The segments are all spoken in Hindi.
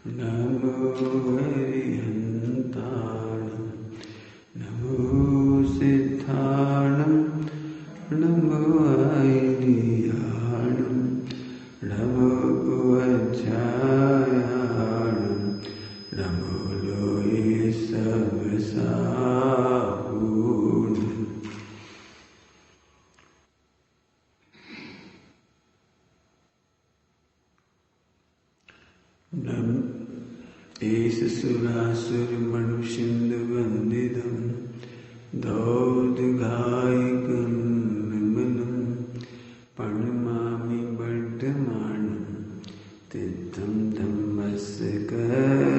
नमो हरिहन्ताणं नमो सिद्धाणं नमो ऐलियाणं नमो वज्रायाणं नमो लोये सर्वसाहूणम्। एष सुरासुरमनुषिन्दुवन्दितं दौदघायकं विमलं प्रणमामि वर्धमानं तीर्थं धम्मस्य कर्तारम्।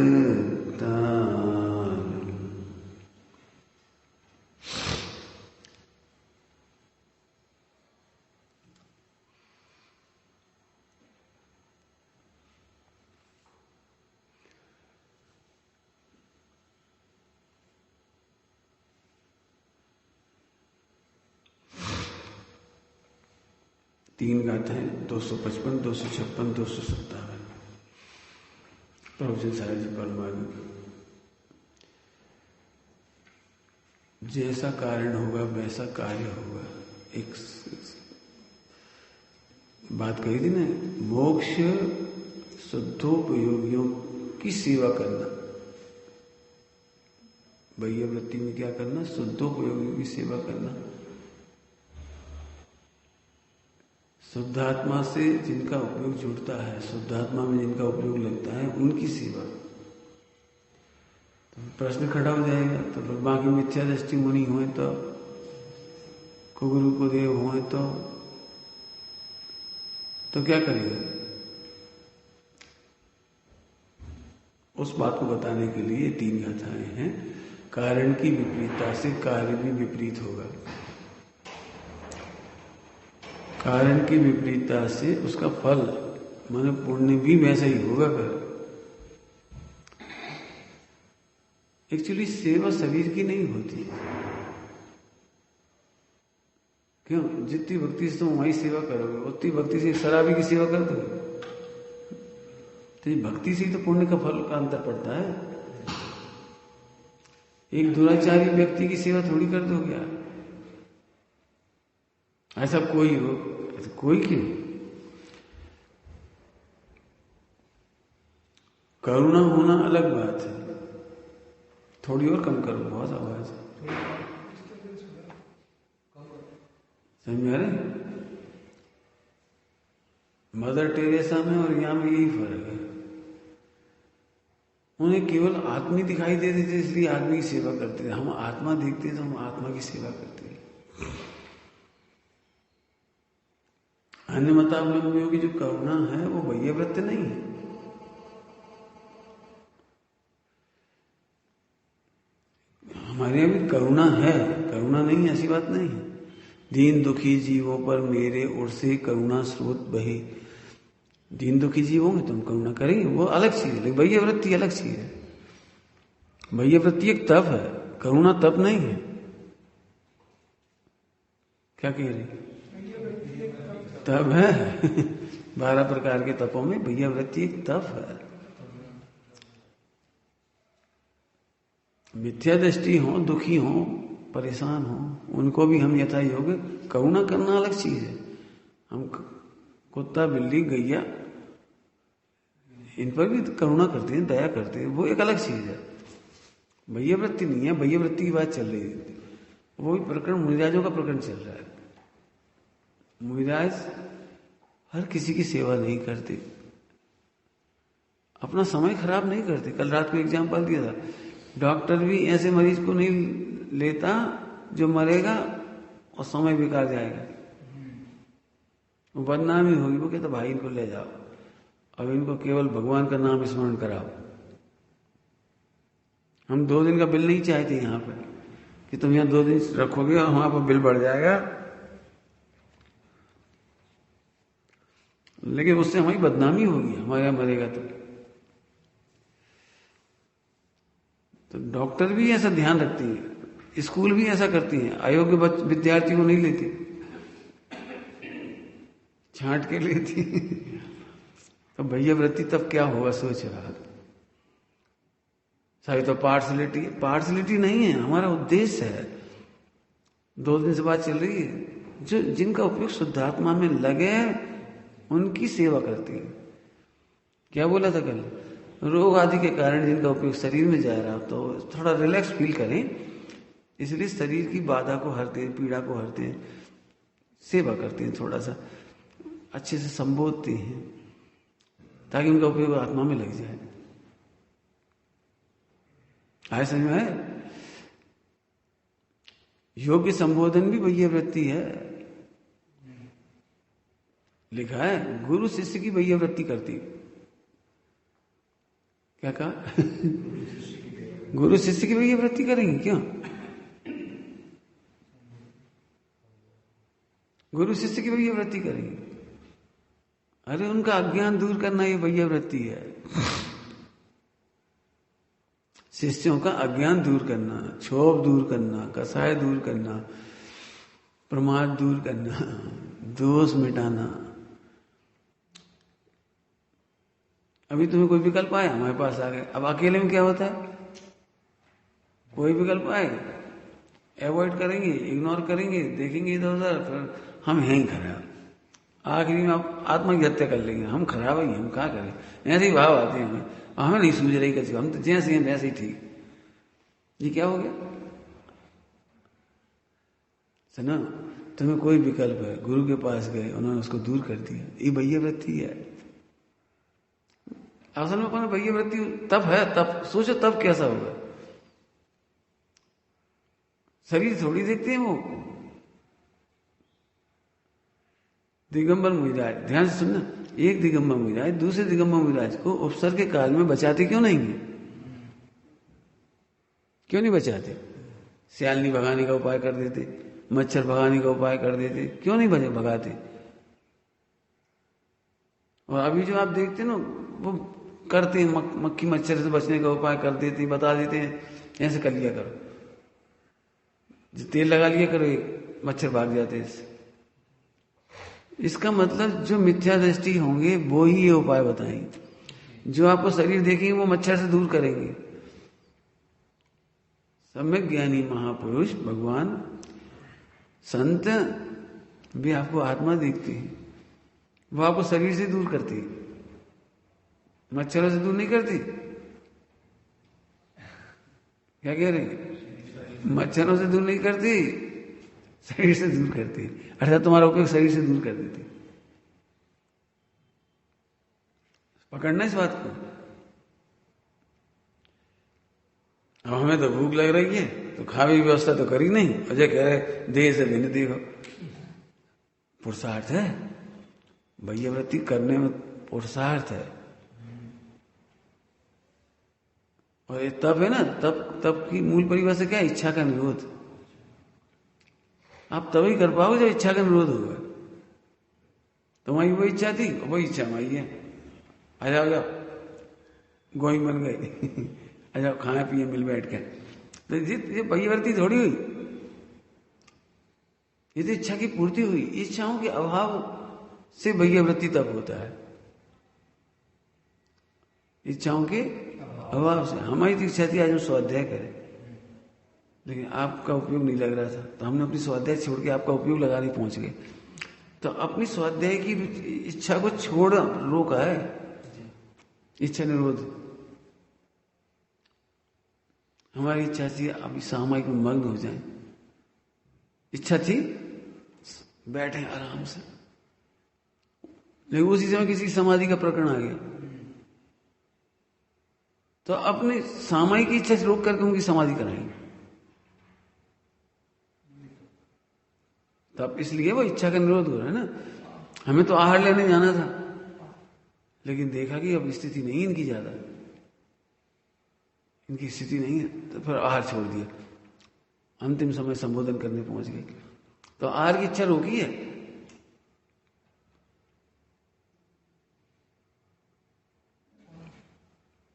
तीन गाथाएं 255, 256, 257 प्रवचन सारा जी परमात्मा। जैसा कारण होगा वैसा कार्य होगा। एक बात कही थी ना, मोक्ष शुद्धोपयोगियों की सेवा करना। बाह्य वृत्ति में क्या करना? शुद्धोपयोगियों की सेवा करना। शुद्धात्मा से जिनका उपयोग जुड़ता है, शुद्धात्मा में जिनका उपयोग लगता है, उनकी सेवा। तो प्रश्न खड़ा हो जाएगा, तो फिर बाकी मिथ्या दृष्टि मुनि हुए तो, कुगुरु को देव हुए तो क्या करेगा? उस बात को बताने के लिए तीन गाथाएं हैं। कारण की विपरीतता से कार्य भी विपरीत होगा। कारण की विपरीतता से उसका फल माने पुण्य भी वैसा ही होगा। एक्चुअली सेवा शरीर की नहीं होती। क्यों? जितनी भक्ति से तुम हमारी सेवा करोगे उतनी भक्ति से शराबी की सेवा कर दोगे। तो भक्ति से ही तो पुण्य का फल का अंतर पड़ता है। एक दुराचारी व्यक्ति की सेवा थोड़ी कर दोगे यार। ऐसा कोई हो, कोई क्यों? करुणा होना अलग बात है। थोड़ी और कम करो, बहुत आवाज है। समझ में आ रही? मदर टेरेसा में और यहां में यही फर्क है। उन्हें केवल आदमी दिखाई देते थे इसलिए आदमी की सेवा करते थे। हम आत्मा देखते तो हम आत्मा की सेवा करते हैं। अन्य मतावलंबियों की जो करुणा है वो बाह्य वृत्ति नहीं है। हमारे यहाँ भी करुणा है, करुणा नहीं है ऐसी बात नहीं है। दीन दुखी जीवों पर मेरे ओर से करुणा स्रोत बहे। दीन दुखी जीव होंगे तुम करुणा करेंगे, वो अलग चीज है। लेकिन बाह्य वृत्ति अलग चीज है। बाह्य वृत्ति एक तप है, करुणा तप नहीं है। क्या कह रही? तप है। 12 प्रकार के तपों में बाह्य वृत्ति एक तप है। मिथ्या दृष्टि हो, दुखी हो, परेशान हो, उनको भी हम यथा योग्य करुणा करना अलग चीज है। हम कुत्ता बिल्ली गैया इन पर भी करुणा करते हैं, दया करते हैं, वो एक अलग चीज है। बाह्य वृत्ति नहीं है। बाह्य वृत्ति की बात चल रही है। वो प्रकरण मुनिराजों का प्रकरण चल रहा है। मुनिराज हर किसी की सेवा नहीं करते, अपना समय खराब नहीं करते। कल रात को एग्जाम्पल दिया था, डॉक्टर भी ऐसे मरीज को नहीं लेता जो मरेगा और समय बेकार जाएगा, वो बदनामी होगी। वो कहता भाई इनको ले जाओ, अब इनको केवल भगवान का नाम स्मरण कराओ। हम 2 दिन का बिल नहीं चाहते यहाँ पर कि तुम यहाँ 2 दिन रखोगे और वहां पर बिल बढ़ जाएगा, लेकिन उससे हमारी बदनामी होगी। हमारे यहाँ मरेगा तो डॉक्टर भी ऐसा ध्यान रखती है, स्कूल भी ऐसा करती है। अयोग्य विद्यार्थी को नहीं लेती, छांट के लेती। तो भैया वृत्ति तब क्या होगा सोच रहा। सभी तो पार्शलिटी नहीं है, हमारा उद्देश्य है। 2 दिन से बात चल रही है, जो जिनका उपयोग शुद्धात्मा में लगे उनकी सेवा करती है। क्या बोला था कल, रोग आदि के कारण जिनका उपयोग शरीर में जा रहा, तो थोड़ा रिलैक्स फील करें, इसलिए शरीर की बाधा को हरते हैं, पीड़ा को हरते हैं, सेवा करते हैं, थोड़ा सा अच्छे से संबोधते हैं ताकि उनका उपयोग आत्मा में लग जाए। आए समझ में आए? योग्य संबोधन भी वही वृत्ति है। लिखा है गुरु शिष्य की वही वृत्ति करती। क्या कहा? गुरु शिष्य की वही वृत्ति करेंगे क्यों? गुरु शिष्य की वही वृत्ति करेंगे। अरे उनका अज्ञान दूर करना ये वही वृत्ति है। शिष्यों का अज्ञान दूर करना, क्षोभ दूर करना, कसाय दूर करना, प्रमाद दूर करना, दोष मिटाना। अभी तुम्हें कोई विकल्प आया, हमारे पास आ गए। अब अकेले में क्या होता है? कोई विकल्प आए, अवॉइड करेंगे, इग्नोर करेंगे, देखेंगे इधर उधर, फिर हम हैं ही खराब। आखिरी में आप आत्मा की हत्या कर लेंगे, हम खराब ही, हम क्या करें। ऐसे ही भाव आते हैं हमें नहीं सूझ रही कैसे, हम तो जैसे हैं वैसे ही ठीक। ये क्या हो गया? सुनो, तुम्हें कोई विकल्प है, गुरु के पास गए, उन्होंने उसको दूर कर दिया, ये वही वृत्ति है। असल में अपना वही वृत्ति तब है, तब सोचो तब कैसा होगा। शरीर थोड़ी देखते हैं वो। दिगंबर मुनिराज, ध्यान से सुनना, एक दिगंबर मुनिराज दूसरे दिगंबर मुनिराज को उपसर्ग के काल में बचाते क्यों नहीं है? क्यों नहीं बचाते? सियालनी भगाने का उपाय कर देते, मच्छर भगाने का उपाय कर देते, क्यों नहीं भगाते? और अभी जो आप देखते ना, वो करते हैं, मक्खी मच्छर से बचने का उपाय कर देते हैं, बता देते हैं, ऐसे कर लिया करो, तेल लगा लिया करो, मच्छर भाग जाते हैं। इसका मतलब जो मिथ्या दृष्टि होंगे वो ही ये उपाय बताएंगे। जो आपको शरीर देखेंगे वो मच्छर से दूर करेंगे। सम्यक ज्ञानी महापुरुष, भगवान, संत भी आपको आत्मा देखते हैं, वो आपको शरीर से दूर करती है, मच्छरों से दूर नहीं करती। क्या कह रहे हैं? मच्छरों से दूर नहीं करती, शरीर से दूर करती है। अर्थात तुम्हारा उपयोग शरीर से दूर कर देती। पकड़ना इस बात को। अब हमें तो भूख लग रही है, तो खाने की व्यवस्था तो करी नहीं, अजय कह रहे देह से भिन्न देखो। पुरुषार्थ है, वही वृत्ति करने में पुरुषार्थ है। और ये तब है ना, तब की मूल परिभाषा क्या है? इच्छा का निरोध। आप तभी कर पाओगे जब इच्छा का निरोध होगा। तुम्हारी वो इच्छा थी, वही इच्छा हमारी है, आ जाओ जाओ, गोई बन गई, आ जाओ खाए पिए मिल बैठ के। तो ये परिवर्ती थोड़ी हुई, ये तो इच्छा की पूर्ति हुई। इच्छाओं के अभाव से वैयावृत्ति तब होता है, इच्छाओं के अभाव से। हमारी तो इच्छा थी आज हम स्वाध्याय करें, लेकिन आपका उपयोग नहीं लग रहा था, तो हमने अपनी स्वाध्याय छोड़ के आपका उपयोग लगाने पहुंच गए। तो अपनी स्वाध्याय की इच्छा को छोड़ रोका है, इच्छा निरोध। हमारी इच्छा थी अभी सामायिक में मग्न हो जाए, इच्छा थी बैठे आराम से, लेकिन उसी समय किसी समाधि का प्रकरण आ गया, तो अपनी सामायिक इच्छा से रोक करके उनकी समाधि कराएंगे। तो अब इसलिए वो इच्छा का निरोध हो रहा है ना। हमें तो आहार लेने जाना था, लेकिन देखा कि अब स्थिति नहीं इनकी ज्यादा, इनकी स्थिति नहीं है, तो फिर आहार छोड़ दिया। अंतिम समय संबोधन करने पहुंच गए, तो आहार की इच्छा रोकी है।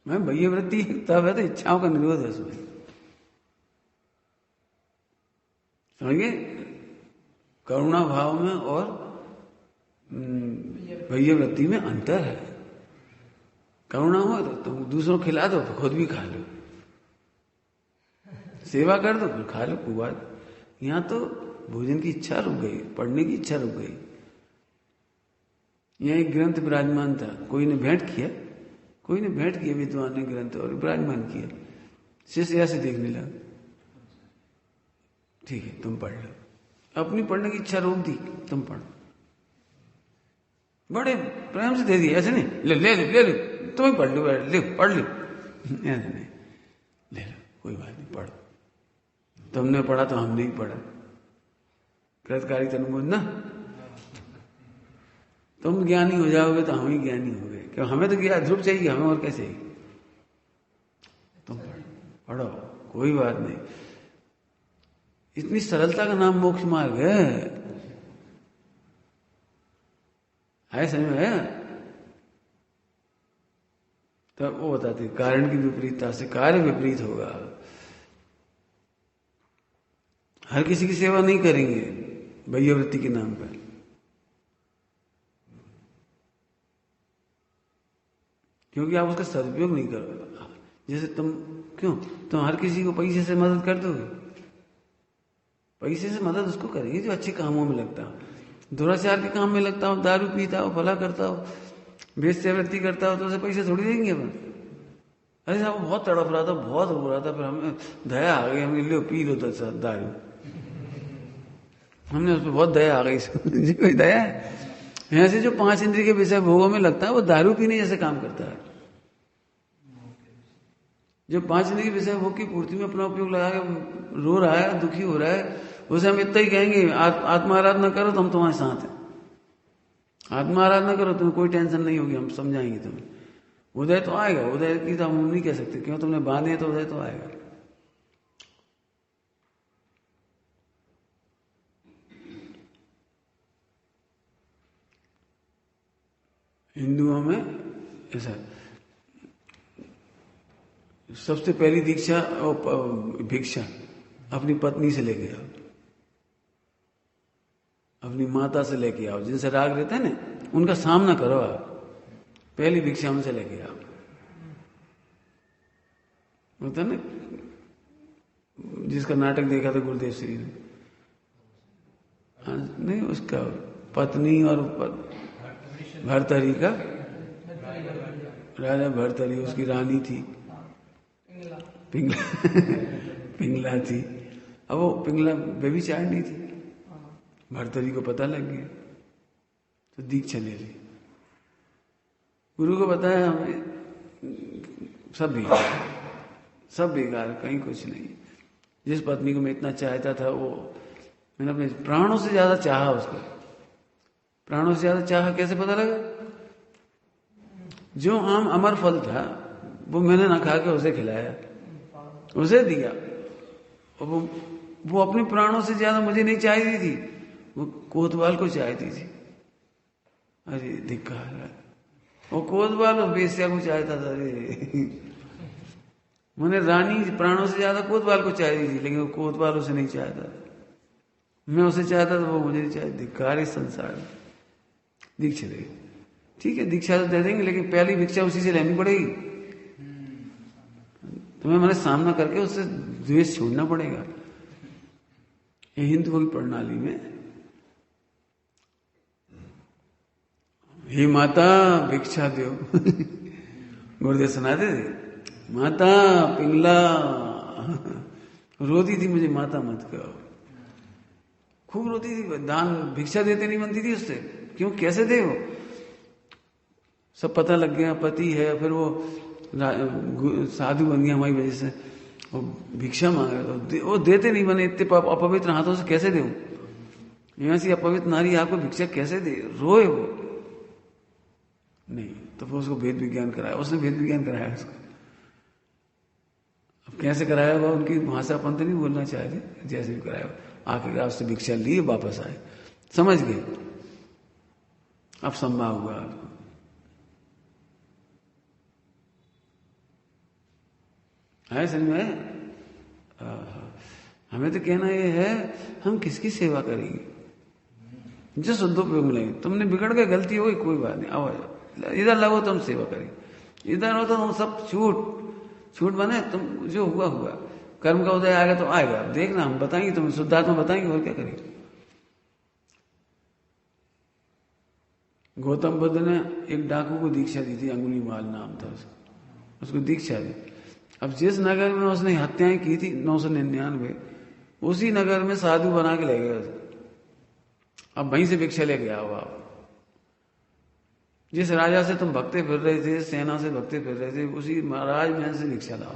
मैं वैयावृत्ति तब है तो इच्छाओं का निरोध है उसमें, समझिए। करुणा भाव में और वैयावृत्ति में अंतर है। करुणा हो तो तुम दूसरों को खिला दो तो खुद भी खा लो, सेवा कर दो फिर खा लो, कोई बात। यहाँ तो भोजन की इच्छा रुक गई, पढ़ने की इच्छा रुक गई। यहाँ एक ग्रंथ विराजमान था, कोई ने भेंट किया, विद्वान ने ग्रंथ और विराजमान किया। शिष्य ऐसे देखने लगा, ठीक है तुम पढ़ लो। अपनी पढ़ने की इच्छा रोक दी, तुम पढ़ो। बड़े प्रेम से दे दिया, ऐसे नहीं ले ले ले ले तुम्हें पढ़ लो, ले पढ़ लो, ऐसे नहीं, ले लो कोई बात नहीं, पढ़ो। तुमने पढ़ा तो हमने ही पढ़ा, कृतकारी तनुमोद ना। तुम ज्ञानी हो जाओगे तो हम ही ज्ञानी हो गए, क्यों हमें तो ज्ञान ध्रुव चाहिए, हमें और कैसे। तुम पढ़ो कोई बात नहीं। इतनी सरलता का नाम मोक्ष मार्ग है समझ में। तब वो बताते कारण की विपरीतता से कार्य विपरीत होगा। हर किसी की सेवा नहीं करेंगे वैयवृत्ति के नाम पर। क्योंकि आप उसका सदुपयोग नहीं करोगे। जैसे तुम हर किसी को पैसे से मदद कर दोगे? पैसे से मदद उसको करेंगे जो अच्छे कामों में लगता हो। दुराचार के काम में लगता हो, दारू पीता हो, भला करता हो, वेश्यावृत्ति करता हो, तो उसे पैसे थोड़ी देंगे अपन। अरे साहब वो बहुत तड़प रहा था, बहुत रो रहा था, फिर हमें दया आ गई, हमने लो पी लो तो दारू। हमने उस पर बहुत दया आ गई, जी कोई दया है? यहाँ से जो 5 इंद्रिय के विषय भोगों में लगता है वो दारू पीने जैसे काम करता है। जो 5 इंद्रिय के विषय भोग की पूर्ति में अपना उपयोग लगा के रो रहा है, दुखी हो रहा है, उसे हम इतना ही कहेंगे आत्मा आराधना करो तो हम तुम्हारे साथ हैं। आत्मा आराधना करो, तुम्हें कोई टेंशन नहीं होगी, हम समझाएंगे तुम्हें। उदय तो आएगा, उदय की तो हम नहीं कह सकते, क्यों तुमने बांधे तो उदय तो आएगा। हिंदुओं में ऐसा सबसे पहली दीक्षा और भिक्षा अपनी पत्नी से लेके आओ, अपनी माता से लेके आओ, जिनसे राग रहता है ना उनका सामना करो आप। पहली भिक्षा उनसे लेके आओ। होता ना, जिसका नाटक देखा था गुरुदेव श्री ने, नहीं उसका पत्नी और भरतरी का, राजा भरतरी उसकी रानी थी, पिंगला थी। अब वो पिंगला व्यभिचारिणी थी, भरतरी को पता लग गया तो दीक्षा ले ली। गुरु को बताया हमें सब बेकार, कहीं कुछ नहीं। जिस पत्नी को मैं इतना चाहता था वो मैंने अपने प्राणों से ज्यादा चाहा उसको। प्राणों से ज्यादा चाहा कैसे पता लगा? जो आम अमर फल था वो मैंने ना खा के उसे खिलाया, उसे दिया। और वो अपने प्राणों से ज्यादा मुझे नहीं चाहती थी, वो कोतवाल को चाहती थी। अरे धिक्कार, वो कोतवाल और बेस्या को चाहता था। अरे मैंने रानी प्राणों से ज्यादा कोतवाल को चाहती थी, लेकिन वो कोतवाल उसे नहीं चाहता था। मैं उसे चाहता था, वो मुझे नहीं चाहती। धिक्कार इस संसार में। दीक्षा दे, ठीक है दीक्षा तो दे देंगे, लेकिन पहली भिक्षा उसी से लेनी पड़ेगी। तुम्हें मैंने सामना करके उससे द्वेष छोड़ना पड़ेगा। ये हिंदुओं की प्रणाली में, हे माता भिक्षा दो गुरुदेव सुनाते थे, माता पिंगला रोती थी, मुझे माता मत कहो। खूब रोती थी, दान भिक्षा देते नहीं बनती थी उससे। क्यों, कैसे दे? वो सब पता लग गया पति है, फिर वो साधु बन गया हमारी वजह से, वो भिक्षा मांगे तो वो देते नहीं बने। इतने अपवित्र हाथों से कैसे दे? यहाँ से अपवित्र नारी आपको भिक्षा कैसे दे? रोए वो नहीं, तो फिर उसको भेद विज्ञान कराया, उसने भेद विज्ञान कराया उसको। अब कैसे कराया हुआ, उनकी भाषा अपन तो नहीं बोलना चाहते, जैसे भी कराया। आखिर उससे भिक्षा लिए, वापस आए, समझ गए अब संभव हुआ आपको। है समझ में? हमें तो कहना ये है, हम किसकी सेवा करेंगे जो शुद्धोपयोग में लेंगे। तुमने बिगड़ गए, गलती हो गई, कोई बात नहीं, आओ इधर लगो, तुम सेवा करेंगे। इधर हो तो तुम सब छूट बने, तुम जो हुआ हुआ। कर्म का उदय आएगा तो आएगा, देखना हम बताएंगे, तुम्हें शुद्धात्मा बताएंगे, और क्या करेंगे। गौतम बुद्ध ने एक डाकू को दीक्षा दी थी, अंगुलीमाल नाम था उसको दीक्षा दी। अब जिस नगर में उसने हत्याएं की थी 999, उसी नगर में साधु बना के ले गए उसे। अब वहीं से भिक्षा ले गया हो आप। जिस राजा से तुम भक्ते फिर रहे थे, सेना से भक्ते फिर रहे थे, उसी महाराज महल से भिक्षा लाओ।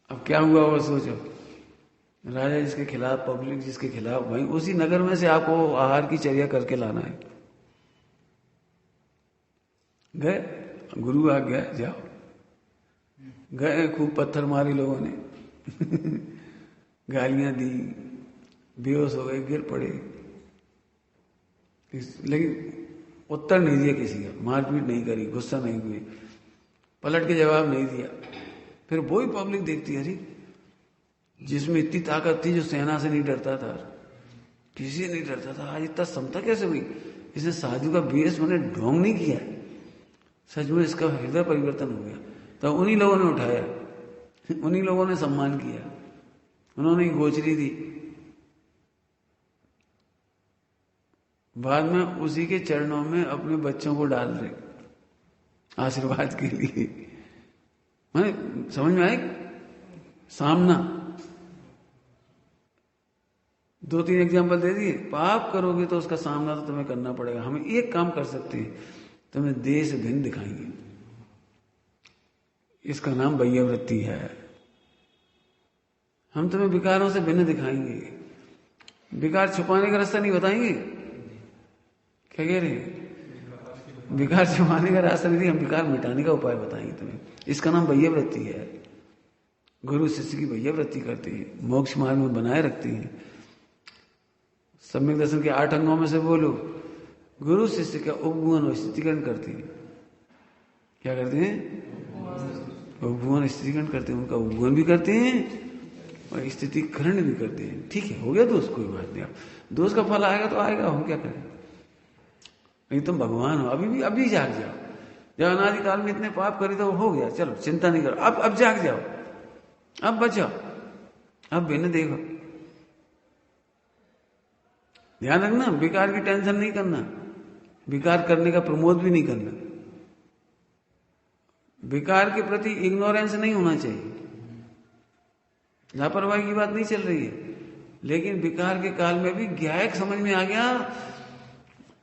अब क्या हुआ वो सोचो, राजा जिसके खिलाफ, पब्लिक जिसके खिलाफ, वहीं उसी नगर में से आपको आहार की चर्या करके लाना है। गए, गुरु आ गया, जाओ। गए, खूब पत्थर मारे लोगों ने गालियां दी, बेहोश हो गए, गिर पड़े, लेकिन उत्तर नहीं दिया किसी का, मारपीट नहीं करी, गुस्सा नहीं हुई, पलट के जवाब नहीं दिया। फिर वही पब्लिक देखती है, अरे जिसमें इतनी ताकत थी, जो सेना से नहीं डरता था, किसी से नहीं डरता था, आज इतना समता कैसे हुई? इसने साधु का बेस मैंने ढोंग नहीं किया, सच में इसका हृदय परिवर्तन हो गया। तो उन्हीं लोगों ने उठाया, उन्हीं लोगों ने सम्मान किया, उन्होंने गोचरी दी। बाद में उसी के चरणों में अपने बच्चों को डाल रहे आशीर्वाद के लिए। मैंने समझ में आए सामना। 2-3 एग्जाम्पल दे दिए। पाप करोगे तो उसका सामना तो तुम्हें करना पड़ेगा। हम एक काम कर सकते हैं, तुम्हें देह से भिन्न दिखाएंगे, इसका नाम वैयवृत्ति है। हम तुम्हें विकारों से भिन्न दिखाएंगे, विकार छुपाने का रास्ता नहीं बताएंगे। क्या कह रहे हैं? विकार छुपाने का रास्ता नहीं, हम विकार मिटाने का उपाय बताएंगे तुम्हें। इसका नाम वैयवृत्ति है। गुरु शिष्य की वैयवृत्ति करते हैं, मोक्ष मार्ग में बनाए रखते हैं। सम्यक दर्शन के 8 अंगों में से बोलो, गुरु शिष्य का उपभुवन स्थितिकरण करते हैं। क्या करते हैं? उपभुवन स्थितिकरण करते हैं। उनका उपभुवन भी करते हैं और स्थितिकरण भी करते हैं। ठीक है, हो गया दोस्त, कोई बात नहीं। दोस्त का फल आएगा तो आएगा, हम क्या करें। नहीं तुम भगवान हो, अभी जाग जाओ। जब अनादि काल में इतने पाप करे तो हो गया, चलो चिंता नहीं करो, अब जाग जाओ, अब बचाओ, अब भिन्न देखो। ध्यान रखना, विकार की टेंशन नहीं करना, विकार करने का प्रमोद भी नहीं करना। विकार के प्रति इग्नोरेंस नहीं होना चाहिए, लापरवाही की बात नहीं चल रही है। लेकिन विकार के काल में भी ज्ञायक समझ में आ गया,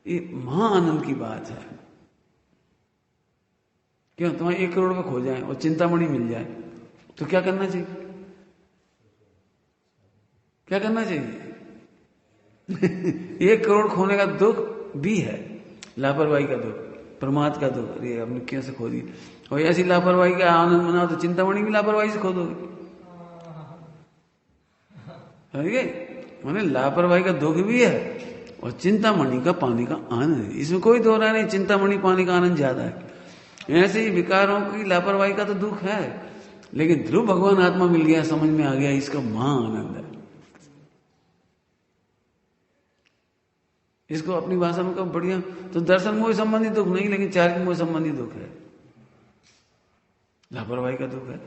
ये महाआनंद की बात है। क्यों? तुम्हारे 1 करोड़ रुपए खो जाए और चिंतामणि मिल जाए तो क्या करना चाहिए? क्या करना चाहिए? 1 करोड़ खोने का दुख भी है, लापरवाही का दुख, प्रमाद का दुख। अरे हमने कैसे खो दी। और ऐसी लापरवाही का आनंद मनाओ तो चिंतामणि भी लापरवाही से खो दोगे। मैंने लापरवाही का दुख भी है और चिंतामणि का पाने का आनंद है, इसमें कोई दो राय नहीं। चिंतामणि पाने का आनंद ज्यादा है। ऐसे ही विकारों की लापरवाही का तो दुख है, लेकिन ध्रुव भगवान आत्मा मिल गया, समझ में आ गया, इसका महा आनंद है। इसको अपनी भाषा में कब बढ़िया, तो दर्शन मोह संबंधी दुख नहीं, लेकिन चारित्र मोह संबंधी दुख है, लापरवाही का दुख है,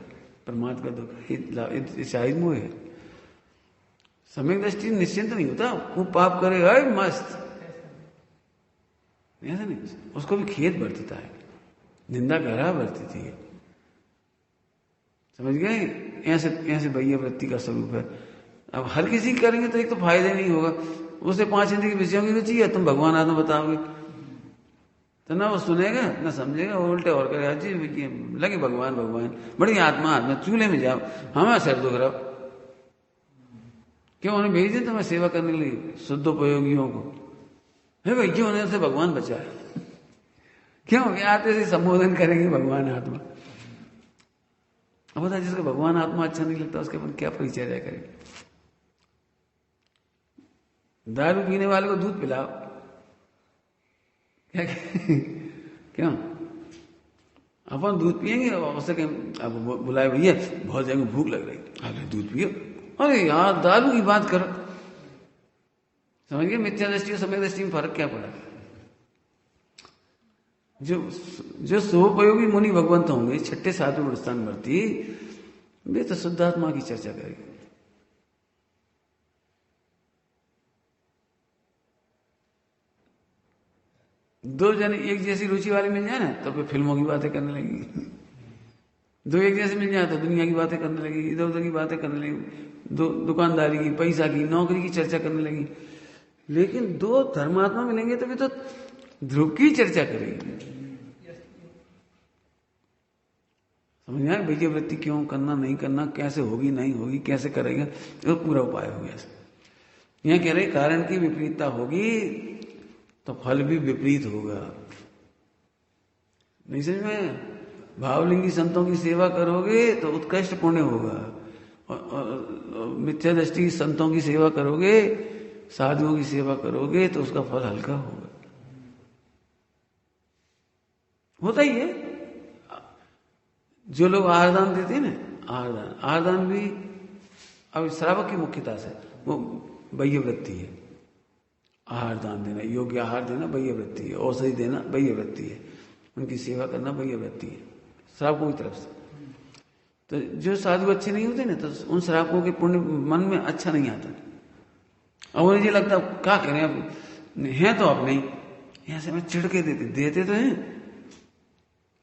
प्रमाद का दुख है, शाहिद मोह है। सम्यक दृष्टि निश्चिंत नहीं होता, वो पाप करेगा मस्त, ऐसा नहीं, उसको भी खेद बरतता है, निंदा करा बरतती है। समझ गए? ऐसे वैयवृत्ति का स्वरूप है। अब हर किसी करेंगे तो एक तो फायदा नहीं होगा, उसे 5 इंद्रिय के विषयों की रुचि है, तुम भगवान आत्मा बताओगे तो ना वो सुनेगा ना समझेगा, वो उल्टे और करे, जी लगे भगवान भगवान, बड़ी आत्मा आत्मा, चूल्हे में जाओ, हमारा सिर दुख रहा। क्यों? उन्हें भेज दे तुम्हें सेवा करने के लिए, शुद्धोपयोगियों को। है भाई, क्यों उन्हें से भगवान बचाए? क्यों? आते से संबोधन करेंगे भगवान आत्मा। अब बता, जिसको भगवान आत्मा अच्छा नहीं लगता उसके अपन क्या परिचर्या करें? दारू पीने वाले को दूध पिलाओ, क्या क्यों? अपन दूध पियेंगे, उससे अब बुलाए, भैया बहुत जगह भूख लग रही, अरे दूध पियो। अरे यार दारू की बात करो। समझ गए? मिथ्या दृष्टि और सम्यक दृष्टि में फर्क क्या पड़ा? जो स्वोपयोगी मुनि भगवंत होंगे, 6ठे 7वें स्थान वर्ती, वे तो शुद्धात्मा की चर्चा करेंगे। दो जने एक जैसी रुचि वाले मिल जाए ना तो फिर फिल्मों की बातें करने लगेंगे। दो एक जैसे मिल जाए तो दुनिया की बातें करने लगी, इधर उधर की बातें करने लगी, दुकानदारी की, पैसा की, नौकरी की चर्चा करने लगी। लेकिन दो धर्मात्मा मिलेंगे तो भी तो ध्रुव की चर्चा करेंगे। समझ में आया? वैज्ञ वृत्ति क्यों करना, नहीं करना, कैसे होगी नहीं होगी, कैसे करेगा, तो पूरा उपाय हो गया। यह कह रहे कारण की विपरीतता होगी तो फल भी विपरीत होगा। नहीं समझ में? भावलिंगी संतों की सेवा करोगे तो उत्कृष्ट पुण्य होगा, और मिथ्या दृष्टि संतों की सेवा करोगे, साधुओं की सेवा करोगे तो उसका फल हल्का होगा। होता ही है। जो लोग आहारदान देते हैं ना, आहारदान भी अब श्रावक की मुख्यता से वो बाह्य वृत्ति है। आहार दान देना, योग्य आहार देना बाह्य वृत्ति है, औषधि देना बाह्य वृत्ति है, उनकी सेवा करना बाह्य वृत्ति है श्रावकों की तरफ से। तो जो साधु अच्छे नहीं होते ना तो उन श्रावकों के पुण्य मन में अच्छा नहीं आता, और उन्हें ये लगता क्या करें, अब हैं तो अब नहीं, यहाँ से मैं चिड़के देते तो हैं,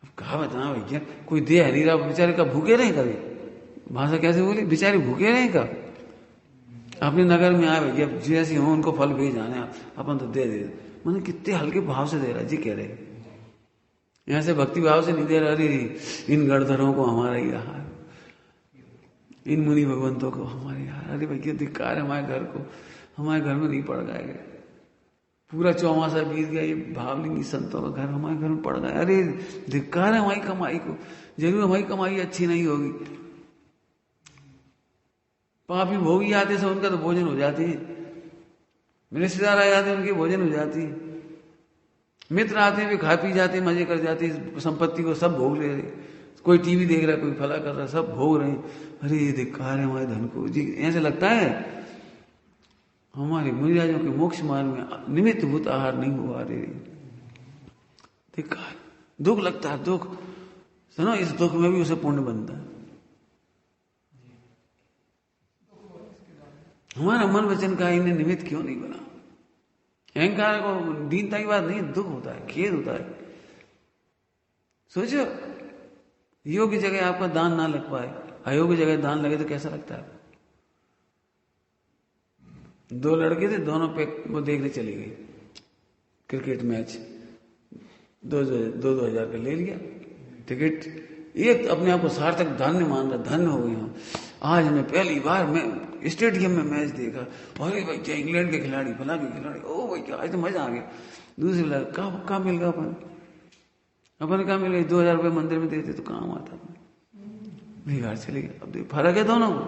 अब कहा बताना भैया, कोई दे हरी रहा बेचारे का भूखे रहे कभी, भाषा कैसे बोली, बेचारे भूखे रहे का, अपने नगर में आए भैया जैसे हो उनको फल भेज जाने, अपन तो दे मैंने कितने हल्के भाव से दे रहा जी, कह रहे यहाँ से भक्ति भाव से नहीं दे रहा, अरे इन गणधरों को हमारा ही आहार, इन मुनि भगवंतों को हमारे यार, अरे भैया धिक्कार है हमारे घर को, हमारे घर में नहीं पड़ गए, पूरा चौमासा बीत गया, ये भावलिंगी संतों का घर हमारे घर में पड़ गया, अरे धिक्कार है हमारी कमाई को, जरूर हमारी कमाई अच्छी नहीं होगी, पापी भोगी आते से उनका तो भोजन हो जाती है, रिश्तेदार आ जाते हैं उनकी भोजन हो जाती है, मित्र आते हैं वे खा पी जाते, मजे कर जाते, संपत्ति को सब भोग ले रहे, कोई टीवी देख रहा है, कोई फला कर रहा है, सब भोग रहे हैं, अरे ये धिक्कार है हमारे धन को जी। ऐसे लगता है हमारे मुनिराजों के मोक्ष मार्ग में निमित्त भूत आहार नहीं हुआ, अरे धिक्कार, दुख लगता है, दुख सुनो, इस दुख में भी उसे पुण्य बनता है। हमारा मन वचन का इन्हें निमित्त क्यों नहीं बना? अहंकार को दीनता की बात नहीं, दुख होता है, खेद होता है। सोचो योग्य जगह आपका दान ना लग पाए, अयोग्य जगह दान लगे तो कैसा लगता है? दो लड़के थे, दोनों पे वो देखने चले गए क्रिकेट मैच, 2,000 का ले लिया टिकट, एक अपने आप को सार्थक धन्य मान रहा, धन्य हो गया, आज मैं पहली बार मैं स्टेडियम में मैच देखा, अरे भाई क्या इंग्लैंड के खिलाड़ी, फला के खिलाड़ी, ओ भाई क्या आज तो मजा आ गया। दूसरी लगा कहाँ मिल गया अपन कहाँ मिल गया, 2,000 रुपये मंदिर में देते तो काम आता, बिगाड़ चले गए। अब देख फर्क है दोनों को,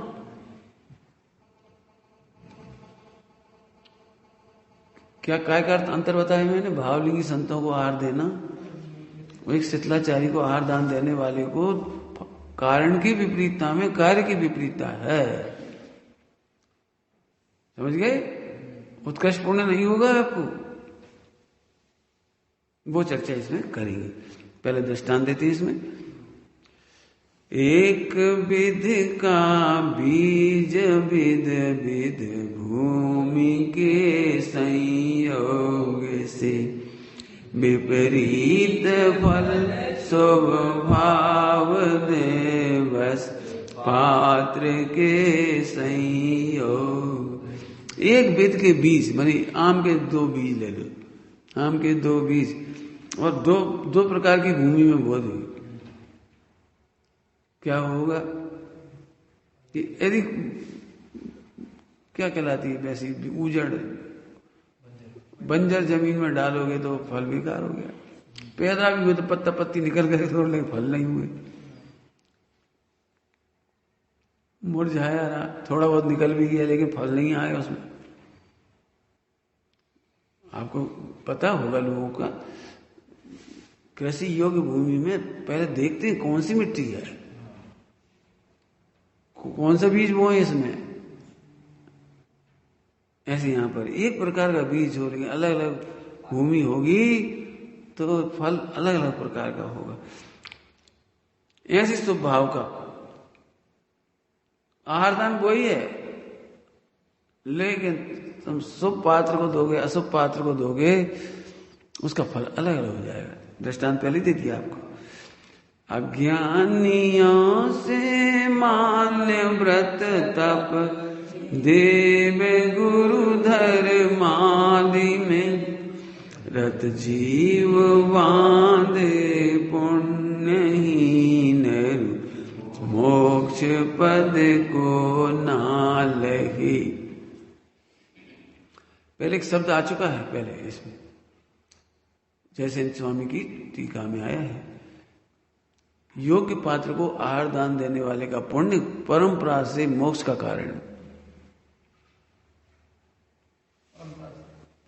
क्या काय का अंतर बताया मैंने? भावलिंगी संतों को आहार देना, एक शीतलाचारी को आहार दान देने वाले को कारण की विपरीतता में कार्य की विपरीतता है, समझ गए? उत्कृष्ट पुण्य नहीं होगा आपको, वो चर्चा इसमें करेंगे। पहले दृष्टांत देते हैं इसमें, एक विध का बीज विध विध भूमि के संयोग से विपरीत फल स्वभाव दे बस पात्र के संयोग। एक विध के बीज मानी आम के 2 बीज ले लो, आम के 2 बीज, और दो प्रकार की भूमि में बोध हुई, क्या होगा? यदि क्या कहलाती है वैसी उजड़ बंजर जमीन में डालोगे तो फल बेकार हो गया, पैदा भी हुए तो पत्ता पत्ती निकल गए तो फल नहीं हुए, मुरझाया रहा, थोड़ा बहुत निकल भी गया लेकिन फल नहीं आया उसमें। आपको पता होगा लोगों का, कृषि योग्य भूमि में पहले देखते हैं कौन सी मिट्टी है, कौन सा बीज बोए इसमें। ऐसे यहां पर एक प्रकार का बीज हो, लेकिन अलग अलग भूमि होगी तो फल अलग अलग प्रकार का होगा। ऐसे स्वभाव का आहार दान वही है, लेकिन तुम शुभ पात्र को दोगे अशुभ पात्र को दोगे, उसका फल अलग अलग हो जाएगा। दृष्टांत पहले दे दिया आपको। अज्ञानियों से मान्य व्रत तप देव गुरु धर्मादि में, रत जीव वांदे पुण्यहीन मोक्ष पद को नालही। पहले एक शब्द आ चुका है पहले इसमें, जैसे स्वामी की टीका में आया है, योग्य पात्र को आहार दान देने वाले का पुण्य परंपरा से मोक्ष का कारण,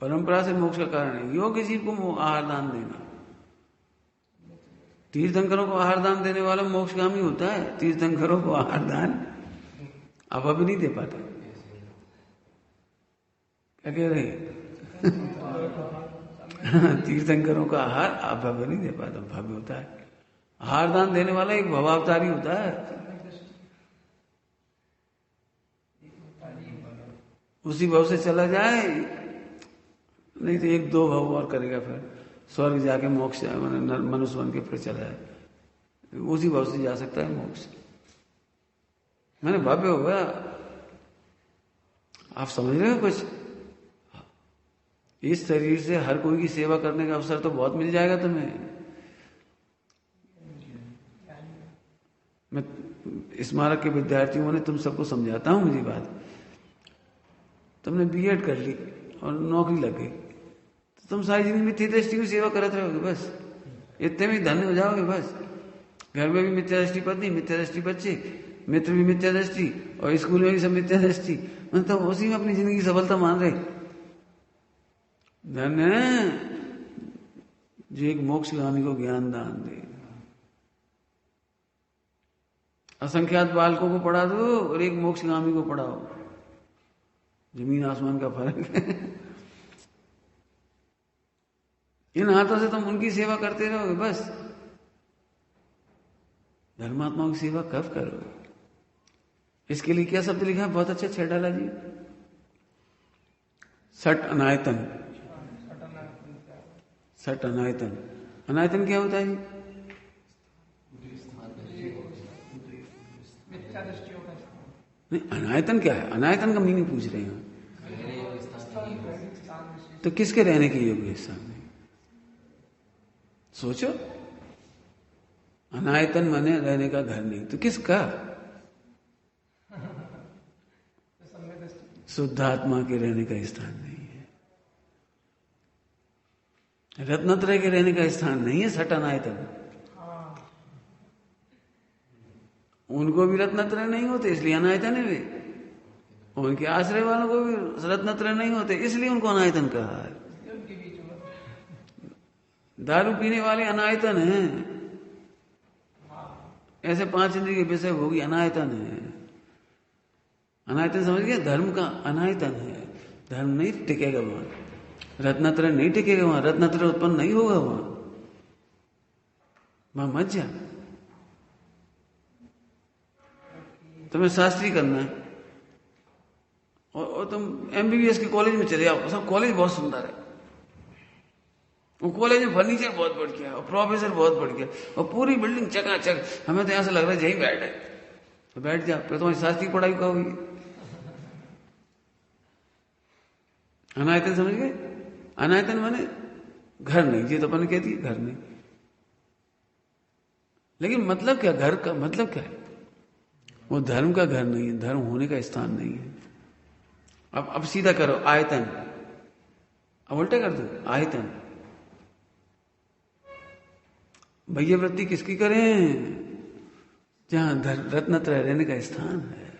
परंपरा से मोक्ष का कारण है योग्य जीव को आहार दान देना। तीर्थंकरों को आहार दान देने वाला मोक्षगामी होता है, तीर्थंकरों को आहार दान अब नहीं दे पाता। क्या कह रहे तीर्थंकरों का आहार अब नहीं दे पाता, भव्य होता है। आहार दान देने वाला एक भवावतारी होता है, उसी भाव से चला जाए, नहीं तो एक दो भाव और करेगा, फिर स्वर्ग जाके मोक्ष मनुष्य बन के फिर चला जाए, उसी भाव से जा सकता है मोक्ष। मैंने भव्य होगा, आप समझ रहे हो कुछ? इस शरीर से हर कोई की सेवा करने का अवसर तो बहुत मिल जाएगा तुम्हें। मैं स्मारक के विद्यार्थियों ने तुम सबको समझाता हूं मुझे बात। तुमने बीएड कर ली और नौकरी लग गई, तो तुम सारी जिंदगी मिथ्या दृष्टि की सेवा करते रहोगे, बस इतने में धन्य हो जाओगे। बस घर में भी मिथ्या दृष्टि पत्नी, मिथ्या दृष्टि बच्चे, मित्र भी मिथ्या दृष्टि, और स्कूल में भी सब मिथ्या दृष्टि, मतलब उसी में अपनी जिंदगी की सफलता मान रहे। धन्य जो एक मोक्षगामी को ज्ञान दान दे। असंख्यात बालकों को पढ़ा दो और एक मोक्षगामी को पढ़ाओ, जमीन आसमान का फर्क है। इन हाथों से तुम उनकी सेवा करते रहोगे, बस धर्मात्माओं की सेवा कब करोगे? इसके लिए क्या शब्द लिखा है, बहुत अच्छा छेड़ डाला जी। सट अनायतन, सट अनायतन, अनायतन क्या होता है जी? नहीं, अनायतन क्या है? अनायतन का मीनिंग पूछ रहे हैं, तो किसके रहने के योग्य स्थान नहीं? सोचो, अनायतन माने रहने का घर नहीं, तो किसका? शुद्ध आत्मा के रहने का स्थान नहीं है, रत्नत्रय के रहने का स्थान नहीं है सट अनायतन। उनको भी रत्नत्रय नहीं होते इसलिए अनायतन है वे, उनके आश्रय वालों को भी रत्नत्रय नहीं होते इसलिए उनको अनायतन कहा है। दारू पीने वाले अनायतन हैं, ऐसे 5 इंद्रिय के विषय भोगी अनायतन है। अनायतन समझ गए? धर्म का अनायतन है, धर्म नहीं टिकेगा वहां, रत्नत्रय नहीं टिकेगा वहां, रत्नत्रय उत्पन्न नहीं होगा वहां मत जा। तुम्हें शास्त्री करना है और तुम एमबीबीएस के कॉलेज में चले जाओ, सब कॉलेज बहुत सुंदर है, वो कॉलेज में फर्नीचर बहुत बढ़िया और प्रोफेसर बहुत बढ़िया और पूरी बिल्डिंग चकाचक, हमें तो ऐसा लग रहा है यहीं बैठ है, तो बैठ जा, फिर तुम्हारी शास्त्री पढ़ाई का होगी। अनायतन समझ गए? अनायतन माने घर नहीं, ये तो अपन कहती है घर नहीं, लेकिन मतलब क्या? घर का मतलब क्या है? वो धर्म का घर नहीं है, धर्म होने का स्थान नहीं है। अब सीधा करो, आयतन, अब उल्टा कर दो, आयतन। भैया वृत्ति किसकी करें? जहां रत्नत्रय रहने का स्थान है,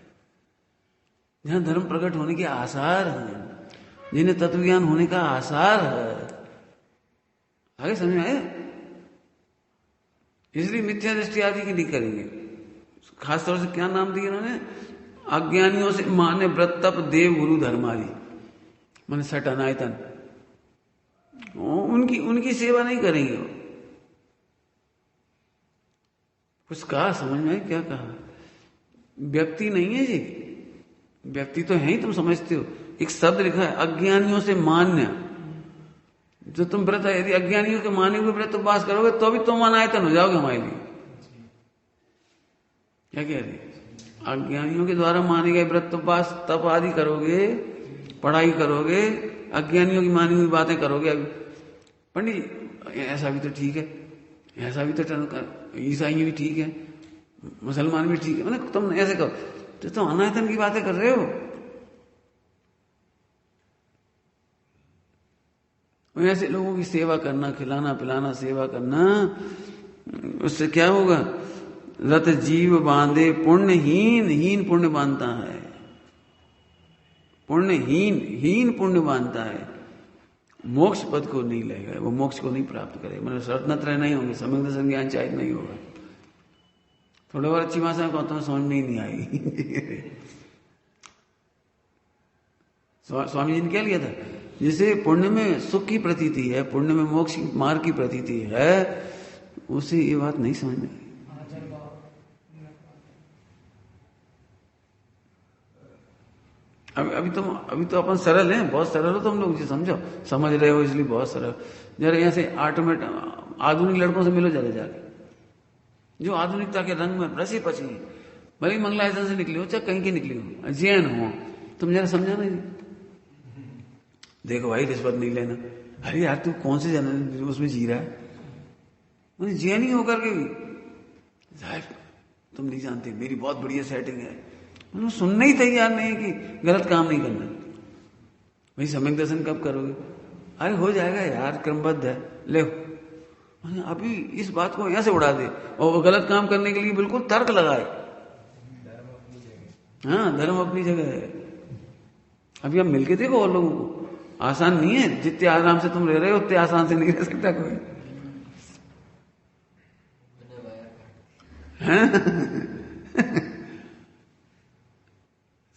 जहां धर्म प्रकट होने के आसार हैं, जिन्हें तत्वज्ञान होने का आसार है। आगे समझ में आए? इसलिए मिथ्या दृष्टि आदि की नहीं करेंगे। खासतौर से क्या नाम दिया इन्होंने? अज्ञानियों से माने व्रत तप देव गुरु धर्मादि, माने सट अनायतन, उनकी सेवा नहीं करेंगे। कुछ कहा समझ में? क्या कहा? व्यक्ति नहीं है जी, व्यक्ति तो है ही, तुम समझते हो। एक शब्द लिखा है अज्ञानियों से मान्य, जो तुम व्रत, यदि अज्ञानियों के माने हुए व्रत उपवास करोगे तो भी तुम अनायतन हो जाओगे हमारे लिए। क्या कह रही? अज्ञानियों के द्वारा माने गए व्रत उपवास तप आदि करोगे, पढ़ाई करोगे, अज्ञानियों की मानी हुई बातें करोगे। पंडित जी ऐसा भी तो ठीक है, ऐसा भी तो ईसाई भी ठीक है, मुसलमान भी ठीक है, मतलब तुम ऐसे करो तो तुम अनायतन की बातें कर रहे हो। ऐसे लोगों की सेवा करना, खिलाना पिलाना, सेवा करना, उससे क्या होगा? रत जीव बांधे पुण्यहीन, हीन पुण्य बांधता है, हीन पुण्य बांधता है, मोक्ष पद को नहीं लेगा, वो मोक्ष को नहीं प्राप्त करेगा। मतलब शरतनत्र नहीं होंगे, सम्यक दर्शन ज्ञान चाहिए नहीं होगा। थोड़ी बार अच्छी भाषा में कहता हूँ, समझ में ही नहीं आएगी। स्वामी जी ने क्या लिया था? जिसे पुण्य में सुख की प्रतीति है, पुण्य में मोक्ष मार्ग की प्रतीति है, उसे ये बात नहीं समझ में आई। अभी तो अपन सरल हैं, बहुत सरल हो तुम लोग जी, समझो, समझ रहे हो इसलिए बहुत सरल। जरा यहाँ से ऑटोमेटिक आधुनिक लड़कों से मिलो जरा जाके, जो आधुनिकता के रंग में रसी पची, भले मंगलायतन से निकली हो चाहे कहीं की निकली हो, जैन हो, तुम जरा समझाना जी, देखो भाई रिश्वत नहीं लेना। अरे यार तू कौन से जन उसमें जी रहा है? मुझे जैन ही होकर के भी तुम नहीं जानते मेरी बहुत बढ़िया सेटिंग है, मतलब सुनने ही तैयार नहीं कि गलत काम नहीं करना। भाई सम्यक दर्शन कब करोगे? अरे हो जाएगा यार, क्रमबद्ध है, ले अभी इस बात को यहां से उड़ा दे और गलत काम करने के लिए बिल्कुल तर्क लगाए। हाँ, धर्म अपनी जगह है। अभी अब मिलके देखो और लोगों को, आसान नहीं है। जितने आराम से तुम रह रहे हो उतने आसान से नहीं रह सकता कोई।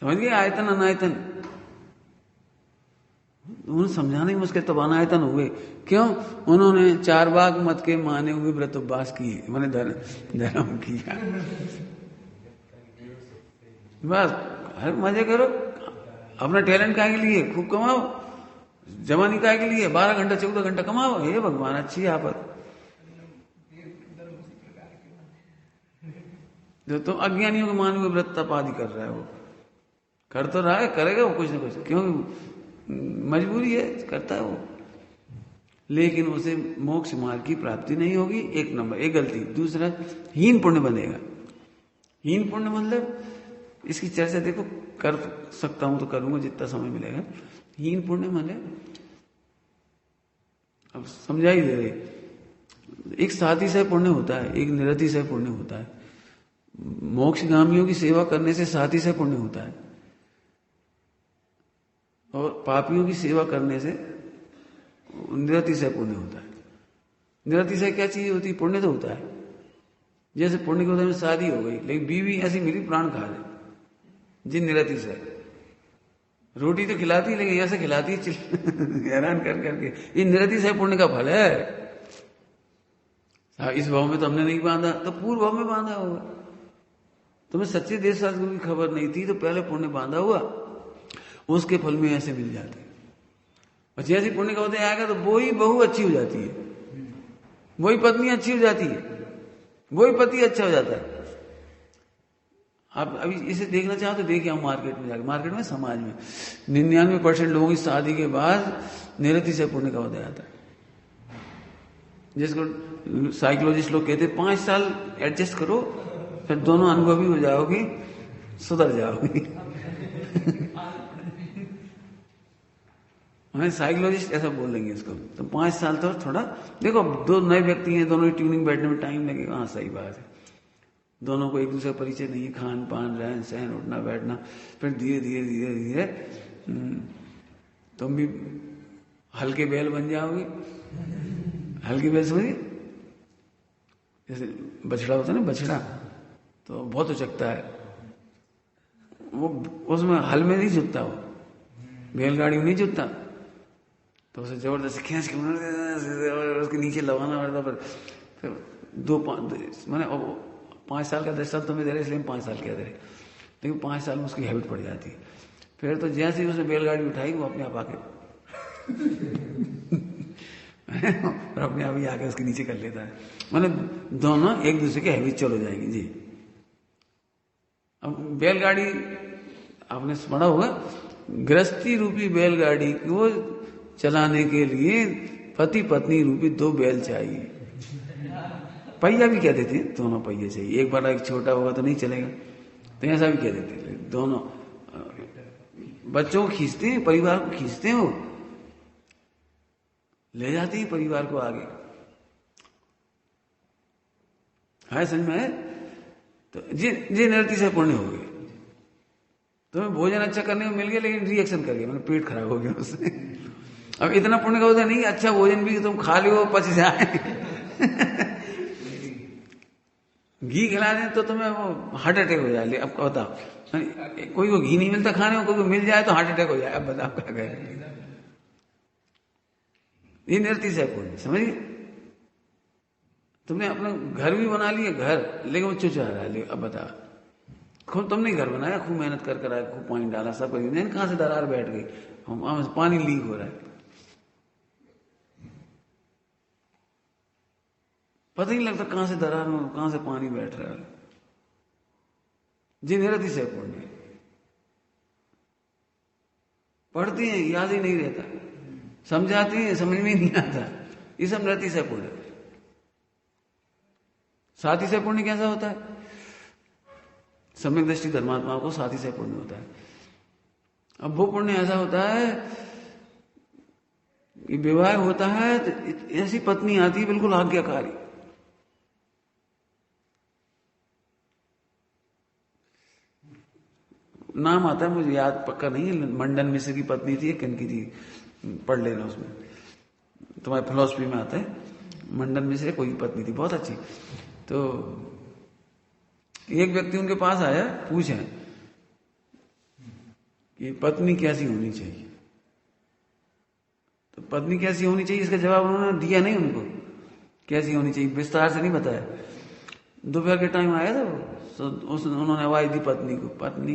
समझ गए? आयतन अनायतन उन्हें समझाने में मुश्किल, तब अनायतन हुए। क्यों? उन्होंने चारवाक मत के माने हुए व्रत उपवास किए, मैंने धर्म किया। बस हर मजे करो, अपना टैलेंट काहे के लिए? खूब कमाओ, जवानी काहे के लिए? 12 घंटा 14 घंटा कमाओ। हे भगवान, अच्छी आफत। जो तुम अज्ञानियों के माने हुए व्रत तप आदि कर रहा है, वो कर तो रहा है, करेगा वो कुछ ना कुछ, क्यों? मजबूरी है, करता है वो, लेकिन उसे मोक्ष मार्ग की प्राप्ति नहीं होगी। एक नंबर, एक गलती। दूसरा, हीन पुण्य बनेगा। हीन पुण्य मतलब, इसकी चर्चा देखो, कर सकता हूं तो करूंगा जितना समय मिलेगा। हीन पुण्य मतलब, अब समझा ही दे रहे, एक सातिशय पुण्य होता है, एक निरतिशय पुण्य होता है। मोक्षगामियों की सेवा करने से सातिशय पुण्य होता है, और पापियों की सेवा करने से निरतिशय पुण्य होता है। निरतिशय क्या चीज होती है? पुण्य तो होता है। जैसे पुण्य के होता है, शादी हो गई लेकिन बीवी ऐसी मिली प्राण खा ले, जी निरतिशय। रोटी तो खिलाती लेकिन ऐसे खिलाती हैरान कर करके, ये निरतिशय पुण्य का फल है। इस भाव में तो हमने नहीं बांधा, तो पूर्व भाव में बांधा होगा। तुम्हें सच्चे देश शास्त्र की खबर नहीं थी तो पहले पुण्य बांधा हुआ, उसके फल में ऐसे मिल जाते हैं। और जैसे पुण्य का होते आएगा तो वही बहू अच्छी हो जाती है, वही पत्नी अच्छी हो जाती है, वही पति अच्छा हो जाता है। आप अभी इसे देखना चाहो तो देखिए, हम मार्केट में जाकर, मार्केट में, समाज में 99% लोगों की शादी के बाद निरतिशय पुण्य का उदय आता है। जिसको साइकोलॉजिस्ट लोग कहते हैं 5 साल एडजस्ट करो, फिर दोनों अनुभवी हो जाओगी, सुधर जाओगी। हमें साइकोलॉजिस्ट ऐसा बोलेंगे इसको। तो 5 साल तो थोड़ा देखो, दो नए व्यक्ति हैं, दोनों की ट्यूनिंग बैठने में टाइम लगेगा। हाँ, सही बात है, दोनों को एक दूसरे का परिचय नहीं है, खान पान, रहन सहन, उठना बैठना, फिर धीरे धीरे धीरे धीरे तुम भी हल्के बैल बन जाओगे। हल्की बैल समझिए, जैसे बछड़ा होता है ना, बछड़ा तो बहुत उचकता है, वो उसमें हल में नहीं जुटता, वो बैलगाड़ी में नहीं जुटता, तो उसे जबरदस्ती खींच के उसके नीचे लगाना पड़ता। फिर 5 साल का दृष्टांत तुम्हें दे रहे, इसलिए 5 साल कह दे रहे। लेकिन 5 साल में उसकी हैबिट पड़ जाती है। फिर तो जैसे ही उसने बैलगाड़ी उठाई वो अपने आप आके और अपने आप ही आके उसके नीचे कर लेता है। मतलब दोनों एक दूसरे के हैबिट चलो जाएंगे जी। अब बैलगाड़ी आपने पढ़ा होगा, गृहस्थी रूपी बैलगाड़ी को चलाने के लिए पति पत्नी रूपी 2 बैल चाहिए। पहिया भी कह देते हैं, दोनों पहिए चाहिए। एक बड़ा एक छोटा होगा तो नहीं चलेगा, तो ऐसा भी कह देते हैं। दोनों बच्चों को खींचते हैं, परिवार को खींचते हैं, वो ले जाते हैं परिवार को आगे। है समझ में है? तो जी नृत्य से पुण्य हो गए। तुम्हें भोजन अच्छा करने को मिल गया लेकिन रिएक्शन कर गया, मतलब पेट खराब हो गया उससे। अब इतना पुण्य का होता नहीं, अच्छा भोजन भी तुम खा लो पच जाए। घी खिला दें तो तुम्हें वो हार्ट अटैक हो जाए। अब बताओ, कोई को घी नहीं मिलता खाने को, कोई को मिल जाए तो हार्ट अटैक हो जाए। अब बताओ क्या करें? ये नृत्य से पुण्य, समझिए। तुमने अपना घर भी बना लिया घर, लेकिन वो चुचा रहा है। अब बता, खूब तुमने घर बनाया, खूब मेहनत कर आया, खूब पानी डाला, सब कर दिया, कहां से दरार बैठ गई, पानी लीक हो रहा है, पता ही नहीं लगता कहां से दरार में कहां से पानी बैठ रहा है। जी नृत्य से पुण्य। पढ़ती हैं याद ही नहीं रहता, समझाती हैं समझ में नहीं आता, ये सब नृत्य से पुण्य। साथी से पुण्य कैसा होता है? सम्यक दृष्टि धर्मात्माओं को साथी से पुण्य होता है। अब वो पुण्य ऐसा होता है कि विवाह होता है तो ऐसी पत्नी आती है बिल्कुल आज्ञाकारी, नाम आता है मुझे याद पक्का नहीं है, मंडन मिश्र की पत्नी थी, किनकी थी पढ़ लेना, उसमें तुम्हारे फिलॉसफी में आता है। मंडन मिश्र कोई पत्नी थी बहुत अच्छी। तो एक व्यक्ति उनके पास आया, पूछा कि पत्नी कैसी होनी चाहिए। तो पत्नी कैसी होनी चाहिए इसका जवाब उन्होंने दिया नहीं उनको, कैसी होनी चाहिए विस्तार से नहीं बताया। दोपहर के टाइम आया था वो, तो उन्होंने आवाज दी पत्नी को, पत्नी,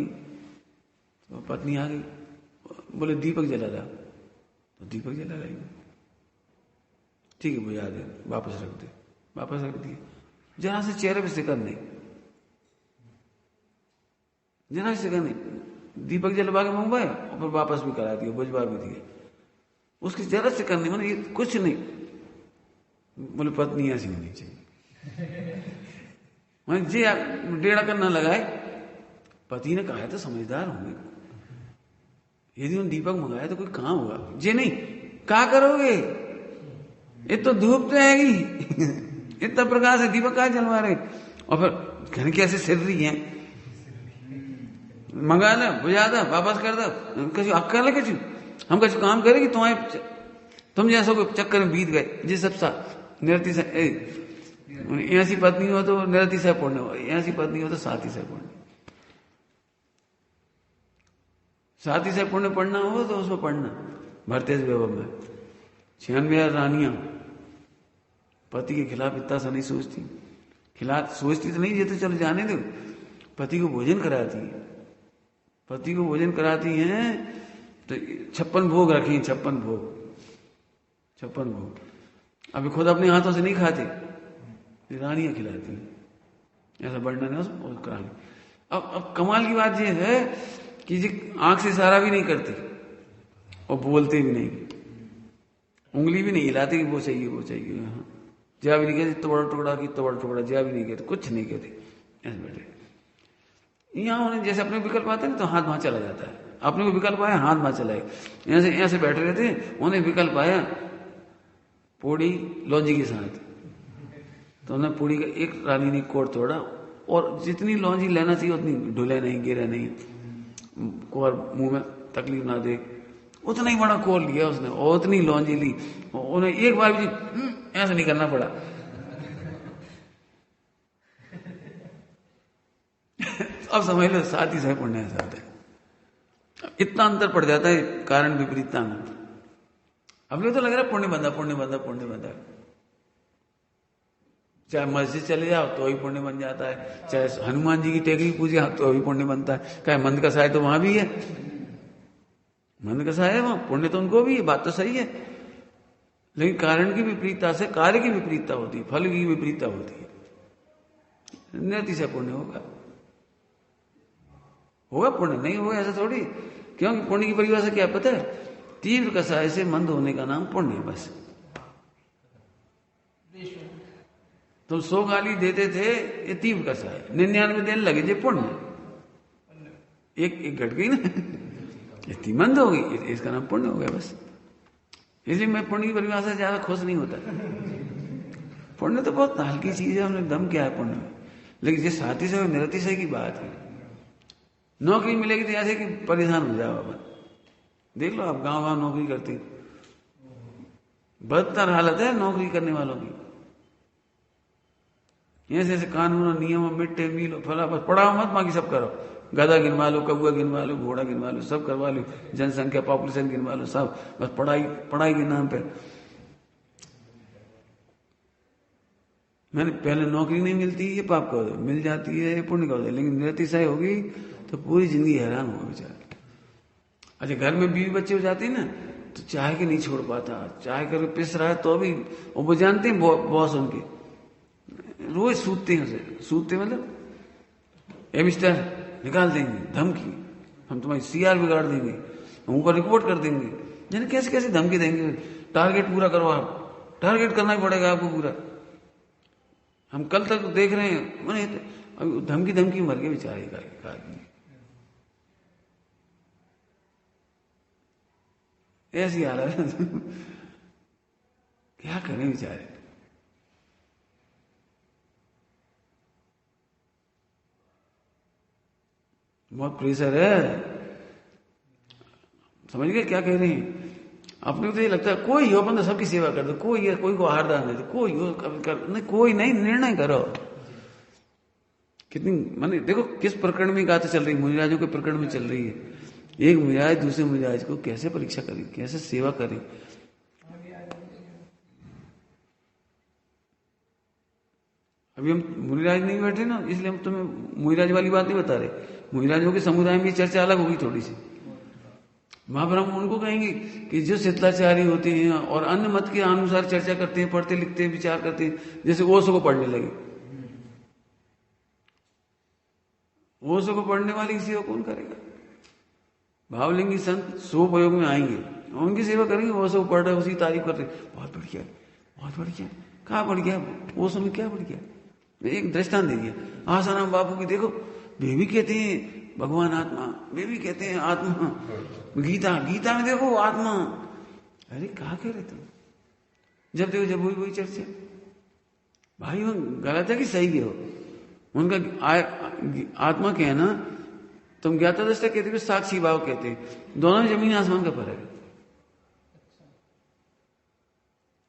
तो पत्नी आ गई, बोले दीपक जला ला, तो दीपक जला लाई। ठीक है बुझा दे, वापस रख दे, वापस रख दिए। जरा से चेहरे पे सिकर नहीं, जरा से सिकर नहीं, दीपक जलवा के मंगवाए और फिर वापस भी करा दिया, बुझवा भी दिए, उसकी जरा से करनी, मैंने ये कुछ नहीं। बोले पत्नी ऐसी होनी चाहिए। मैं जी डेढ़ा करना लगाए, पति ने कहा तो समझदार होंगे, यदि उन दीपक मंगाया तो कोई कहां होगा जी, नहीं क्या करोगे, ये तो धूप रहेगी, इतना प्रकाश है, दीपक कहा जलवा रहे, और फिर घर कैसे सिर रही है, मंगा ला, बुझा दो, वापस कर दो, कछु अक्कल है, कछु हम कछु काम करेगी तुम्हारे, तुम जैसा कोई चक्कर में बीत गए जी सब सा निरति से। ऐसी पत्नी हो तो निरति से पुण्य हो, ऐसी पत्नी हो तो साथी से पुण्य। साथी से पुण्य पढ़ना हो तो उसमें पढ़ना भरतेज वैभव में 96 रानियां पति के खिलाफ इतना सा नहीं सोचती, खिलाफ सोचती तो नहीं, ये तो चलो जाने दो, पति को भोजन कराती है, पति को भोजन कराती हैं तो 56 भोग रखी, 56 भोग। अभी खुद अपने हाथों से नहीं खाते, रानियां खिलाती हैं, ऐसा वर्णन है उसमें कराने। अब कमाल की बात यह है कि जी आंख से इशारा भी नहीं करती और बोलते भी नहीं, उंगली भी नहीं हिलाते कि वो चाहिए वो चाहिए, हाँ जा भी नहीं कहते, तो बड़ा टुकड़ा की तो बड़ा टुकड़ा, जा भी नहीं कहते, कुछ नहीं कहते, ऐसे बैठे। यहाँ उन्हें जैसे अपने विकल्प आते हैं तो हाथ वहां चला जाता है, अपने को विकल्प आया हाथ वहां चलाए, ऐसे बैठे रहते, उन्हें विकल्प आया पूड़ी लौंजी के साथ, तो उन्हें पूड़ी का एक रानी ने कोर तोड़ा और जितनी लौंजी लेना चाहिए उतनी ढुले नहीं, गिरे नहीं, कोर मुंह में तकलीफ ना दे, उतना ही बड़ा कोर लिया उसने और उतनी लौंजी ली, उन्हें एक बार भी ऐसा नहीं करना पड़ा। अब समझ लो साथी से पुण्य ऐसा होता है, इतना अंतर पड़ जाता है कारण विपरीतता में। अब लोग तो लग रहा है पुण्य बंधा, चाहे मस्जिद चले जाओ तो भी पुण्य बन जाता है, चाहे हनुमान जी की टेकरी पूजा तो भी पुण्य बनता है। क्या मंद का साय तो वहां भी है, मंद का साय है वहां, पुण्य तो उनको भी है, बात तो सही है। लेकिन कारण की विपरीतता से कार्य की विपरीतता होती है, फल की विपरीतता होती है। नियति से पुण्य होगा, होगा पुण्य, नहीं होगा ऐसा थोड़ी। क्योंकि पुण्य की परिभाषा क्या पता है? तीव्र कसाय से मंद होने का नाम पुण्य है बस। तुम 100 गाली देते थे, ये तीव्र कसाय, 99 देने लगे जे पुण्य, एक घट गई ना, इतनी मंद हो गई, इसका नाम पुण्य हो गया बस। इसलिए मैं पुण्य की परिभाषा से ज्यादा खुश नहीं होता। पुण्य तो बहुत हल्की चीज है, हमने दम क्या है पुण्य में। लेकिन जिस साथी से निरतिशय की बात है, नौकरी मिलेगी तो ऐसे कि परेशान हो जाओ अपन। देख लो आप गांव गांव नौकरी करते, बदतर हालत है नौकरी करने वालों की। ऐसे ऐसे कानून नियम, मिड डे मील, फला, बस पढ़ाओ मत, बाकी सब करो। गधा गिनवा लो, कौआ गिनवा लो, घोड़ा गिनवा लो, सब करवा लो, जनसंख्या पॉपुलेशन गिनवा लो, सब बस पढ़ाई पढ़ाई के नाम पे। मैंने पहले नौकरी नहीं मिलती, ये पाप कहो, मिल जाती है ये पुण्य कहो, लेकिन निरतिशय होगी तो पूरी जिंदगी हैरान होगा बेचारा। अच्छा, घर में बीवी बच्चे हो जाते हैं ना, तो चाय के नहीं छोड़ पाता, चाय करके पिस रहा है तो भी, वो जानते हैं बॉस उनके रोज सूतते हैं उसे, सूतते मतलब ए मिस्टर निकाल देंगे, धमकी, हम तुम्हारी सीआर बिगाड़ देंगे, हम ऊपर रिपोर्ट कर देंगे। यानी कैसे कैसे धमकी देंगे, टारगेट पूरा करो, आप टारगेट करना ही पड़ेगा आपको पूरा। हम कल तक देख रहे हैं, मैंने अभी धमकी धमकी मर गए बेचारे का आदमी। ऐसी हालत है, क्या करें बेचारे। बहुत प्रेशर है, समझ गए क्या कह रहे हैं? अपने को तो ये लगता है कोई हो, अपन तो सबकी सेवा कर दो, कोई है, कोई को आहार दान दे दो, कोई हो नहीं, कोई नहीं, निर्णय करो। कितनी माने देखो किस प्रकरण में गाथा चल रही, मुनिराजों के प्रकरण में चल रही है। एक मुनिराज दूसरे मुनिराज को कैसे परीक्षा करे, कैसे सेवा करे। अभी हम मुनिराज नहीं बैठे ना, इसलिए हम तुम्हें मुनिराज वाली बात नहीं बता रहे। मुनिराजों के समुदाय में चर्चा अलग होगी थोड़ी सी। महाब्रह्म उनको कहेंगे कि जो शितलाचारी होते हैं और अन्य मत के अनुसार चर्चा करते हैं, पढ़ते लिखते हैं, विचार करते हैं, जैसे ओशो को पढ़ने लगे। ओशो को पढ़ने वाली की सेवा कौन करेगा? भावलिंगी संत स्वप्रयोग में आएंगे, उनकी सेवा करेंगे। ओशो पढ़ रहे, उसी तारीफ कर रहे, बहुत बढ़िया, बहुत बढ़िया। कहाँ बढ़ गया ओशो में, क्या बढ़ गया? एक दृष्टांत दे दिया आसाराम बापू की। देखो वे भी कहते हैं भगवान आत्मा, वे भी कहते हैं आत्मा। गीता में देखो आत्मा। अरे कहा कह रहे तुम? जब देखो जब वही चर्चा। भाई वो गलत है कि सही है? हो उनका आत्मा कहना, तुम ज्ञाता दृष्टा कहते हो, साक्षी भाव कहते, दोनों में जमीन आसमान का फर्क है।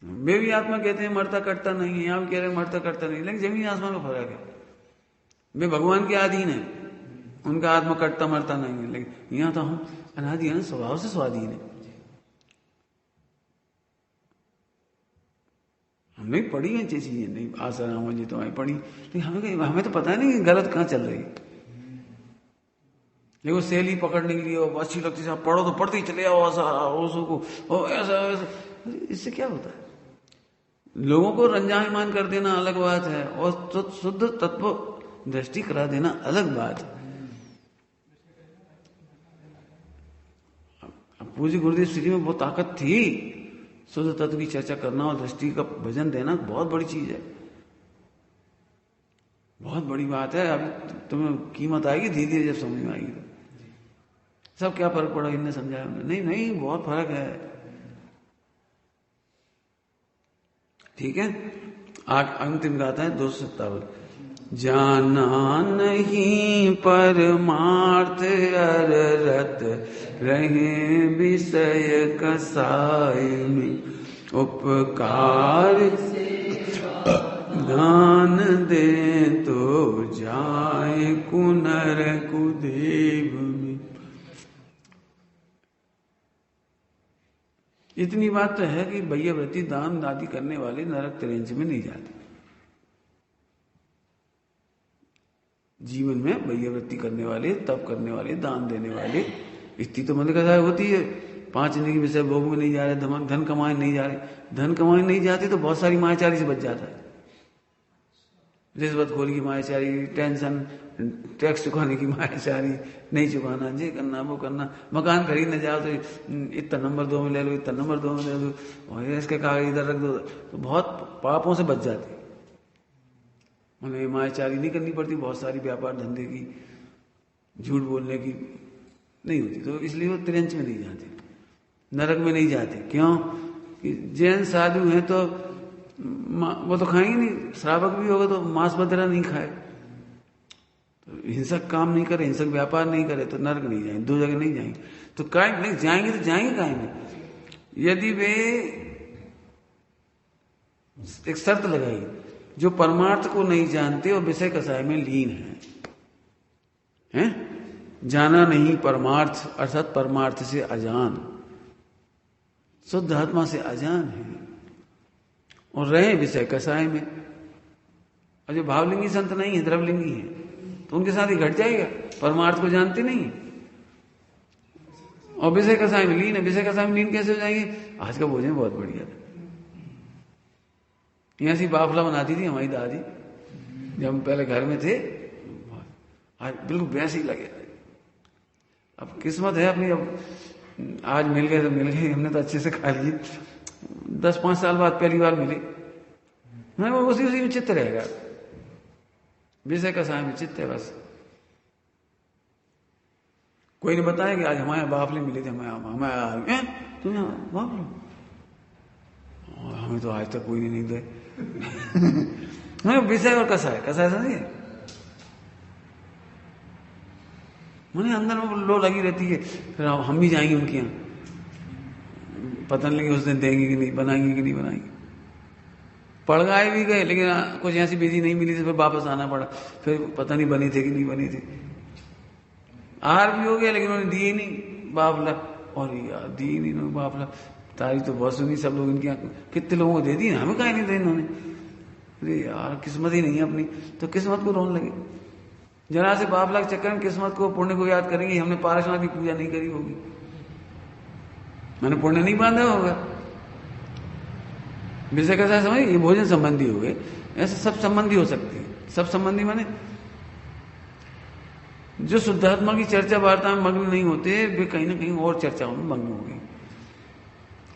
वे भी आत्मा कहते हैं मरता कटता नहीं है, यहां भी कह रहे हैं मरता कटता नहीं, लेकिन जमीन आसमान का फर्क है। वे भगवान के अधीन है, उनका आत्मा कटता मरता नहीं है, लेकिन यहां तो हम अनादि है, स्वभाव से स्वाधीन है। हमने पढ़ी है चीजें, नहीं आसाराम जी तुम्हारी पढ़ी, लेकिन हमें तो पता नहीं गलत कहां चल रही है। देखो सैली पकड़ने के लिए अच्छी लगती है, पढ़ो तो पढ़ते ही चले आओ ओशो को, ऐसा इससे क्या होता है? लोगों को रंजायमान कर देना अलग बात है, और शुद्ध तत्व दृष्टि करा देना अलग बात है। पूज्य गुरुदेव श्री में वो ताकत थी, शुद्ध तत्व की चर्चा करना और दृष्टि का भजन देना बहुत बड़ी चीज है, बहुत बड़ी बात है। अभी तुम्हें कीमत आएगी धीरे धीरे, जब समझ में आएगी तो सब क्या फर्क पड़ा, इनने समझाया नहीं, नहीं बहुत फर्क है। ठीक है, अंतिम गाता है 257। जाना नहीं परमार्थ अररत रहे विषय कसाय में, उपकार दान दे तो जाए कुनर कुदेव में। इतनी बात तो है कि भैया व्रती दान आदि करने वाले नरक तिरंज में नहीं जाते। जीवन में वैयवृत्ति करने वाले, तप करने वाले, दान देने वाले, स्थिति तो मतलब कसा होती है, 5 जिंदगी विषय भोग में नहीं जा रहे, धन कमाए नहीं जा रहे, धन कमाए नहीं जाते तो बहुत सारी मायाचारी से बच जाता है। रिश्वतखोरी की मायाचारी, टेंशन, टैक्स चुकाने की मायाचारी, नहीं चुकाना, ये करना वो करना, मकान खरीदने जाओ तो इतना नंबर 2 में ले लो, इतना नंबर 2 में ले लो, और इसके कागज इधर रख दो, तो बहुत पापों से बच जाती। उन्हें मायाचारी नहीं करनी पड़ती, बहुत सारी व्यापार धंधे की, झूठ बोलने की नहीं होती, तो इसलिए वो त्रियंच में नहीं जाते, नरक में नहीं जाते। क्यों कि जैन साधु हैं तो वो तो खाएंगे नहीं, श्रावक भी होगा तो मांस वगैरह नहीं खाए, तो हिंसक काम नहीं करे, हिंसक व्यापार नहीं करे तो नरक नहीं जाएंगे, 2 जगह नहीं जाएंगे। तो काय नहीं जाएंगे, तो जाएंगे काय में, यदि वे एक शर्त लगाई, जो परमार्थ को नहीं जानते और विषय कसाय में लीन हैं? जाना नहीं परमार्थ, अर्थात परमार्थ से अजान, शुद्ध आत्मा से अजान है और रहे विषय कसाय में। और जो भावलिंगी संत नहीं है, द्रवलिंगी है, तो उनके साथ ही घट जाएगा, परमार्थ को जानते नहीं और विषय कसाय में लीन है। विषय कसाय में लीन कैसे हो जाएंगे? आज का भोजन बहुत बढ़िया था, यहाँ से बाफला बनाती थी हमारी दादी, जब हम पहले घर में थे, आज बिल्कुल वैसे ही लगे। अब किस्मत है अपनी, अब आज मिल गए तो मिल गए, हमने तो अच्छे से खा लिए। 10-5 साल बाद पहली बार मिले, मैं वो उसी में चित्त रहेगा, विषय का साय में चित्त है बस। कोई ने बताया कि आज हमारे बाफले मिले थे, हमारे तुम्हें बाफले, हमें तो आज तक कोई नहीं दे। विषय और कसाय, कसाय समझिए, मैंने अंदर में लो लगी रहती है, फिर हम भी जाएंगे उनके यहाँ, पता नहीं लगे उस दिन देंगे कि नहीं, बनाएंगे कि नहीं बनाएंगे। पड़ गए भी गए, लेकिन कुछ ऐसी विधि नहीं मिली थी, फिर वापस आना पड़ा, फिर पता नहीं बने थे कि नहीं बने थे। आहार भी हो गया, लेकिन उन्होंने दिए नहीं बाफला, और यार दिए नहीं उन्होंने बाफला। तारीफ तो बहुत सुनी सब लोग, इनके यहाँ कितने लोगों को दे दी, हमें कहीं नहीं दे इन्होंने। अरे यार किस्मत ही नहीं है अपनी, तो किस्मत को रोने लगे। जरा से बाफला के चक्कर में किस्मत को, पुण्य को याद करेंगे, हमने पार्श्वनाथ की पूजा नहीं करी होगी, मैंने पुण्य नहीं बांधा होगा। विषय कैसा समझ, ये भोजन संबंधी हो गए, ऐसे सब संबंधी हो सकती है। सब संबंधी माने जो शुद्धात्मा की चर्चा वार्ता में मग्न नहीं होते, वे कहीं ना कहीं और चर्चाओं में मग्न हो गए।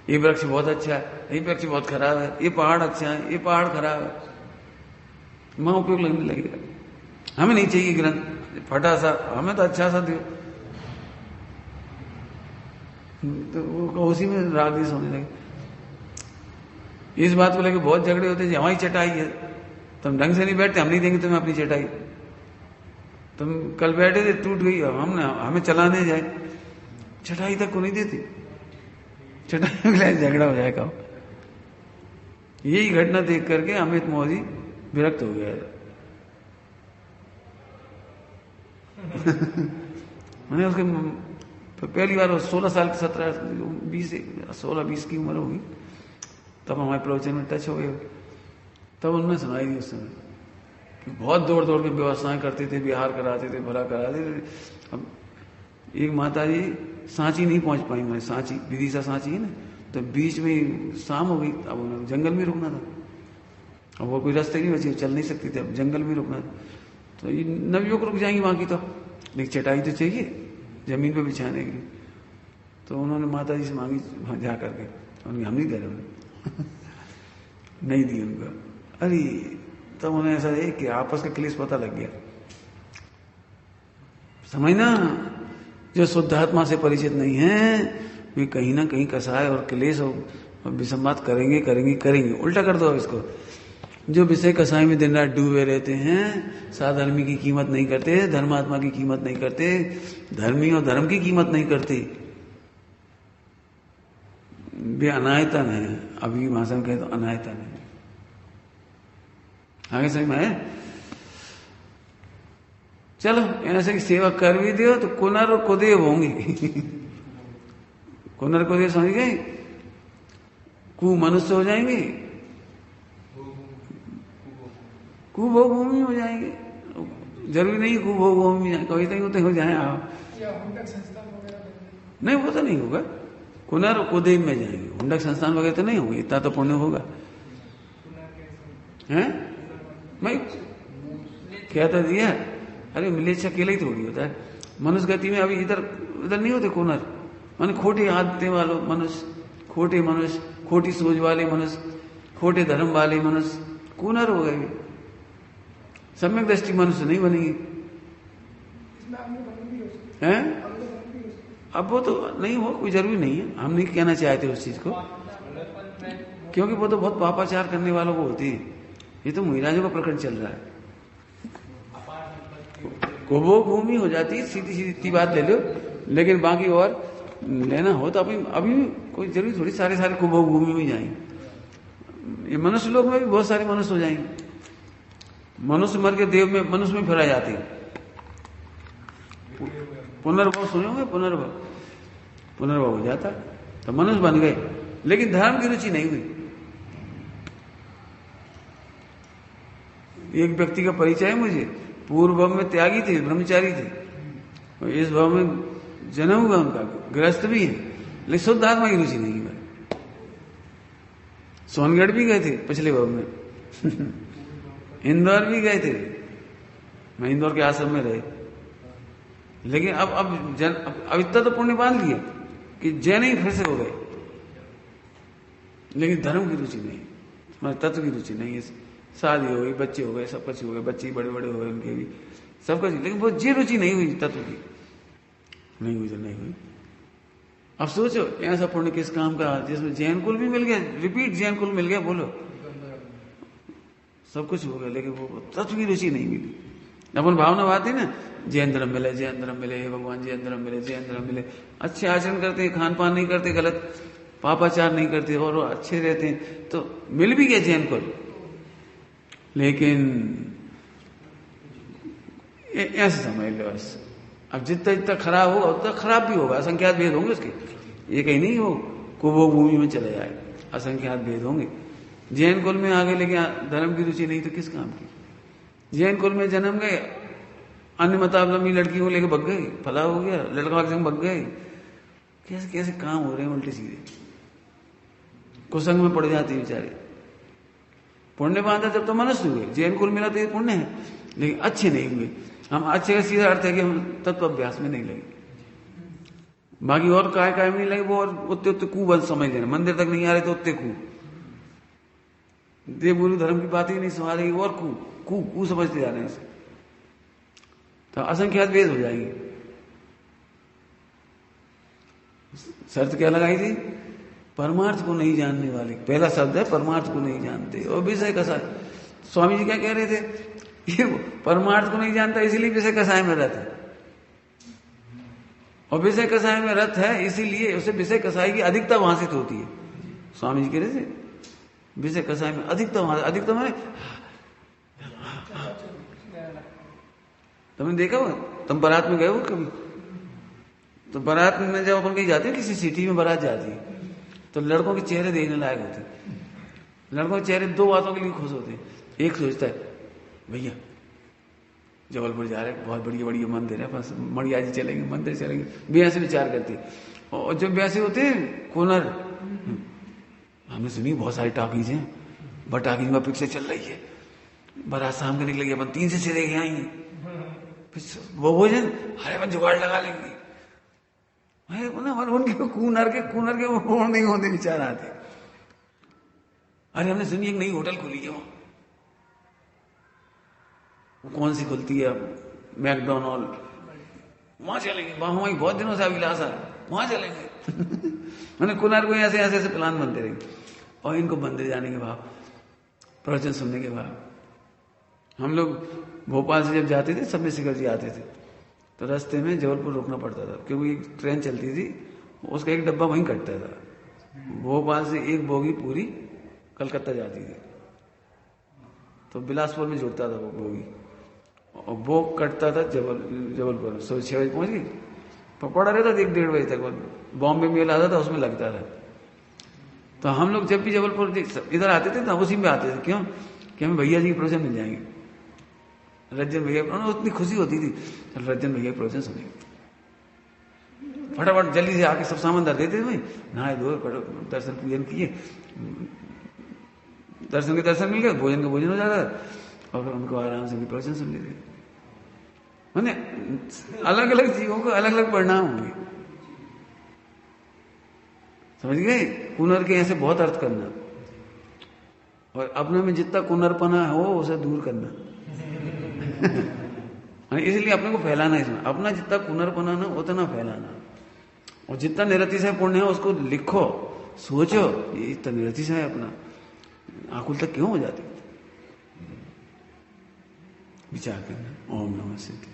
ये वृक्ष बहुत अच्छा है, ये वृक्ष बहुत खराब है, ये पहाड़ अच्छा है, ये पहाड़ खराब है, वहां उपयोग लगने लगेगा। हमें नहीं चाहिए ग्रंथ फटा सा, हमें तो अच्छा सा दो, तो वो उसी में राग देश होने लगे। इस बात को लेकर बहुत झगड़े होते हैं, हमारी चटाई है, तुम ढंग से नहीं बैठते, हम नहीं देंगे तुम्हें अपनी चटाई। तुम कल बैठे थे, टूट गई, हमें चलाने जाए, चटाई तक को नहीं देती, चटाई में झगड़ा हो जाएगा। यही घटना देख करके अमित मोदी विरक्त हो गया। मैंने उसके पहली बार 16 साल की 16-20 की उम्र होगी, तब हमारे प्रवचन में टच हो गए। तब उन्होंने सुनाई दी उस समय कि बहुत दौड़ दौड़ के व्यवस्थाएं करते थे, बिहार कराते थे, भला कराते थे। अब एक माता जी सांची नहीं पहुंच पाई, मैं सांची, विदिशा सांची है ना, तो बीच में शाम हो गई, अब उन्हें जंगल में रुकना था, अब वो कोई रास्ते नहीं बचे, चल नहीं सकती थी, अब जंगल में रुकना था। तो ये नवयुवक रुक जाएंगी वहां की, तो लेकिन चटाई तो चाहिए जमीन पे बिछाने के लिए। तो उन्होंने माता जी से मांगी वहां जा करके, हम नहीं दे रहे नहीं दी उनका। अरे तब उन्हें ऐसा है कि आपस का क्लेश पता लग गया। समझना, जो शुद्धात्मा से परिचित नहीं है वे कहीं ना कहीं कसाय और क्लेश और विसंवाद करेंगे करेंगे करेंगे। उल्टा कर दो इसको, जो विषय कसाई में दिन रात डूबे रहते हैं, साधर्मी की कीमत नहीं करते, धर्मात्मा की कीमत नहीं करते, धर्मी और धर्म की कीमत नहीं करते, वे अनायतन है। अभी भाषा में कहे तो अनायतन है। आगे समझ में आए? चलो ऐसे की सेवा कर भी दियो तो कुनर और कुदेव होंगे। कुनर कुदेव समझ गए, कु मनुष्य हो जाएंगे, कुभोग भूमि हो जाएंगे। जरूरी नहीं कुभोग भूमि में कभी तक होते हो जाए आप, नहीं वो तो नहीं होगा। कुनर कुदेव में जाएंगे, हुंडक संस्थान वगैरह तो नहीं होंगे, इतना तो पुण्य होगा। हैं मैं क्या था दिया, अरे मिलेच्छ अकेला ही थोड़ी होता है। मनुष्य गति में अभी इधर उधर नहीं होते कुनर, माने खोटी आदतें वालों मनुष्य, खोटे मनुष्य, खोटी सोच वाले मनुष्य, खोटे धर्म वाले मनुष्य कुनर हो गए। सम्यक दृष्टि मनुष्य नहीं बनेगी। हैं अब वो तो नहीं हो, कोई जरूरी नहीं है, हम नहीं कहना चाहते उस चीज को, क्योंकि वो तो बहुत पापाचार करने वालों को होती है। ये तो महाराजों का प्रकरण चल रहा है। वो भूमि हो जाती है, सीधी सीधी बात ले लो, लेकिन बाकी और लेना हो तो अभी कोई जरूरी थोड़ी सारे कुभोग भूमि में जाएंगे। ये मनुष्य लोग में भी बहुत सारे मनुष्य हो जाएंगे। मनुष्य मर के देव में मनुष्य में फिरा जाते हैं। पुनर्भव सुने होंगे, पुनर्भव हो जाता, तो मनुष्य बन गए, लेकिन धर्म की रुचि नहीं हुई। एक व्यक्ति का परिचय है मुझे, पूर्व भव में त्यागी थे, ब्रह्मचारी थे, और इस भव में जन्म हुआ उनका, गृहस्थ भी है, लेकिन शुद्ध आत्मा की रुचि नहीं है। सोनगढ़ भी गए थे पिछले भव में इंदौर भी गए थे, मैं इंदौर के आश्रम में रहे, लेकिन अब इतना तो पुण्य बांध लिया कि जैन ही फिर से हो गए, लेकिन धर्म की रुचि नहीं, हमारे तत्व की रुचि नहीं है। शादी हो गई, बच्चे हो गए, सब कुछ हो गए, बच्चे बड़े बड़े हो गए उनके भी, सब कुछ, लेकिन वो जी रुचि नहीं हुई तत्व की, नहीं हुई तो नहीं हुई। अब सोचो ऐसा पुण्य किस काम का जिसमें जैन कुल भी मिल गया, रिपीट जैन कुल मिल गया, बोलो सब कुछ हो गया, लेकिन वो तत्व की रुचि नहीं मिली। अपन भावना बात है ना, जैन धर्म मिले, जैन धर्म मिले, हे भगवान जैन धर्म मिले, जैन धर्म मिले, अच्छे आचरण करते हैं, खान पान नहीं करते, गलत पापाचार नहीं करते और अच्छे रहते हैं, तो मिल भी गया जैन कुल, लेकिन ऐसे समझ लो बस। अब जितना खराब होगा उतना खराब भी होगा, असंख्यात भेद होंगे उसके, ये कहीं नहीं हो कुभोग भूमि में चले जाए, असंख्यात भेद होंगे। जैन कुल में आगे लेकिन धर्म की रुचि नहीं तो किस काम की। जैन कुल में जन्म गए, अन्य मतावलंबी लड़की को लेकर भग गए, फला हो गया, लड़का के संग भग गए, कैसे कैसे काम हो रहे हैं उल्टे सीधे, कुसंग में पड़ जाते बेचारे। पुण्य बांधा जब तो मनुष्य हुए, जैन कुल मिला तो ये पुण्य है, लेकिन अच्छे नहीं हुए। हम अच्छे का सीधा अर्थ है कि हम तत्व अभ्यास में नहीं लगे, बाकी और काय में नहीं लगे, वो और उतने कुबल समझ लेना, मंदिर तक नहीं आ रहे तो उतने कू, देव गुरु धर्म की बात ही नहीं समझ रही, और कू समझते जा रहे हैं, तो असंख्यात भेद हो जाएंगे। शर्त क्या लगाई थी? परमार्थ को नहीं जानने वाले, पहला शब्द है परमार्थ को नहीं जानते, और विषय कसाय। स्वामी जी क्या कह रहे थे? ये परमार्थ को नहीं जानता इसीलिए विषय कसाय में रत है, और विषय कसाय में रत है इसीलिए उसे विषय कसाय की अधिकता वहां से होती है। स्वामी जी कह रहे थे विषय कसाय में अधिकता, वहां अधिकता माने तुमने देखा हो, तुम बारात में गए हो कभी? तो बारात में जब अपन कहीं जाते हैं, किसी सिटी में बारात जाती है, तो लड़कों के चेहरे देखने लायक होते हैं। लड़कों के चेहरे दो बातों के लिए खुश होते हैं। एक सोचता है भैया जबलपुर जा रहे हैं, बहुत बढ़िया बढ़िया मंदिर है, बस मड़िया जी चलेंगे, मंदिर चलेंगे, ब्याह से विचार करती है। और जब ब्याह से होते हैं कोनर, हमने सुनी बहुत सारी टाकीज हैं, बट टाकीज में पिक्चर चल रही है, बारात शाम को निकलेगी, अपन 3 से चले गए आएंगे, वो भोजन अरे अपन जुगाड़ लगा लेंगे। उनके कूनर के वो नहीं होते विचार आते। अरे हमने सुनी एक नई होटल खुली है, वो कौन सी खुलती है? मैकडोनल्ड, वहां चलेंगे, वहां बहुत दिनों से अभिलाष है, वहां चलेंगे। मैंने कुनार को ऐसे ऐसे प्लान बनते रहेंगे। और इनको मंदिर जाने के बाद, प्रवचन सुनने के बाद, हम लोग भोपाल से जब जाते थे, सब शिखर जी आते थे, तो रास्ते में जबलपुर रुकना पड़ता था, क्योंकि एक ट्रेन चलती थी, उसका एक डब्बा वहीं कटता था। भोपाल से एक बोगी पूरी कलकत्ता जाती थी, तो बिलासपुर में जुड़ता था वो बोगी, और वो कटता था जबलपुर। सुबह 6 बजे पहुंच गई, पड़ा रहता था 1-1:30 बजे तक। बॉम्बे मेल आता था, उसमें लगता था। तो हम लोग जब भी जबलपुर इधर आते थे ना, उसी में आते थे। क्यों? कि हमें भैया जी के प्रवचन मिल जाएंगे। रंजन भैया उतनी खुशी होती थी, चल रंजन भैया प्रवचन सुने, फटाफट जल्दी से आके सब सामान धर देते थे भाई, नहाए धोए दर्शन पूजन किए, दर्शन के दर्शन मिल गए, भोजन का भोजन हो जाता और फिर उनको आराम से भी प्रवचन सुन लेते। मैंने अलग अलग जीवों को अलग अलग परिणाम होंगे, समझ गए? कुनर के ऐसे बहुत अर्थ करना, और अपने में जितना कुनरपना हो उसे दूर करना इसलिए अपने को फैलाना, इसमें अपना जितना कुनरपना ना उतना फैलाना, और जितना निरतिशय पुण्य है उसको लिखो, सोचो ये इतना निरतिशय है अपना, आकुल तक क्यों हो जाती, विचार करना। ओम नमः शिवाय।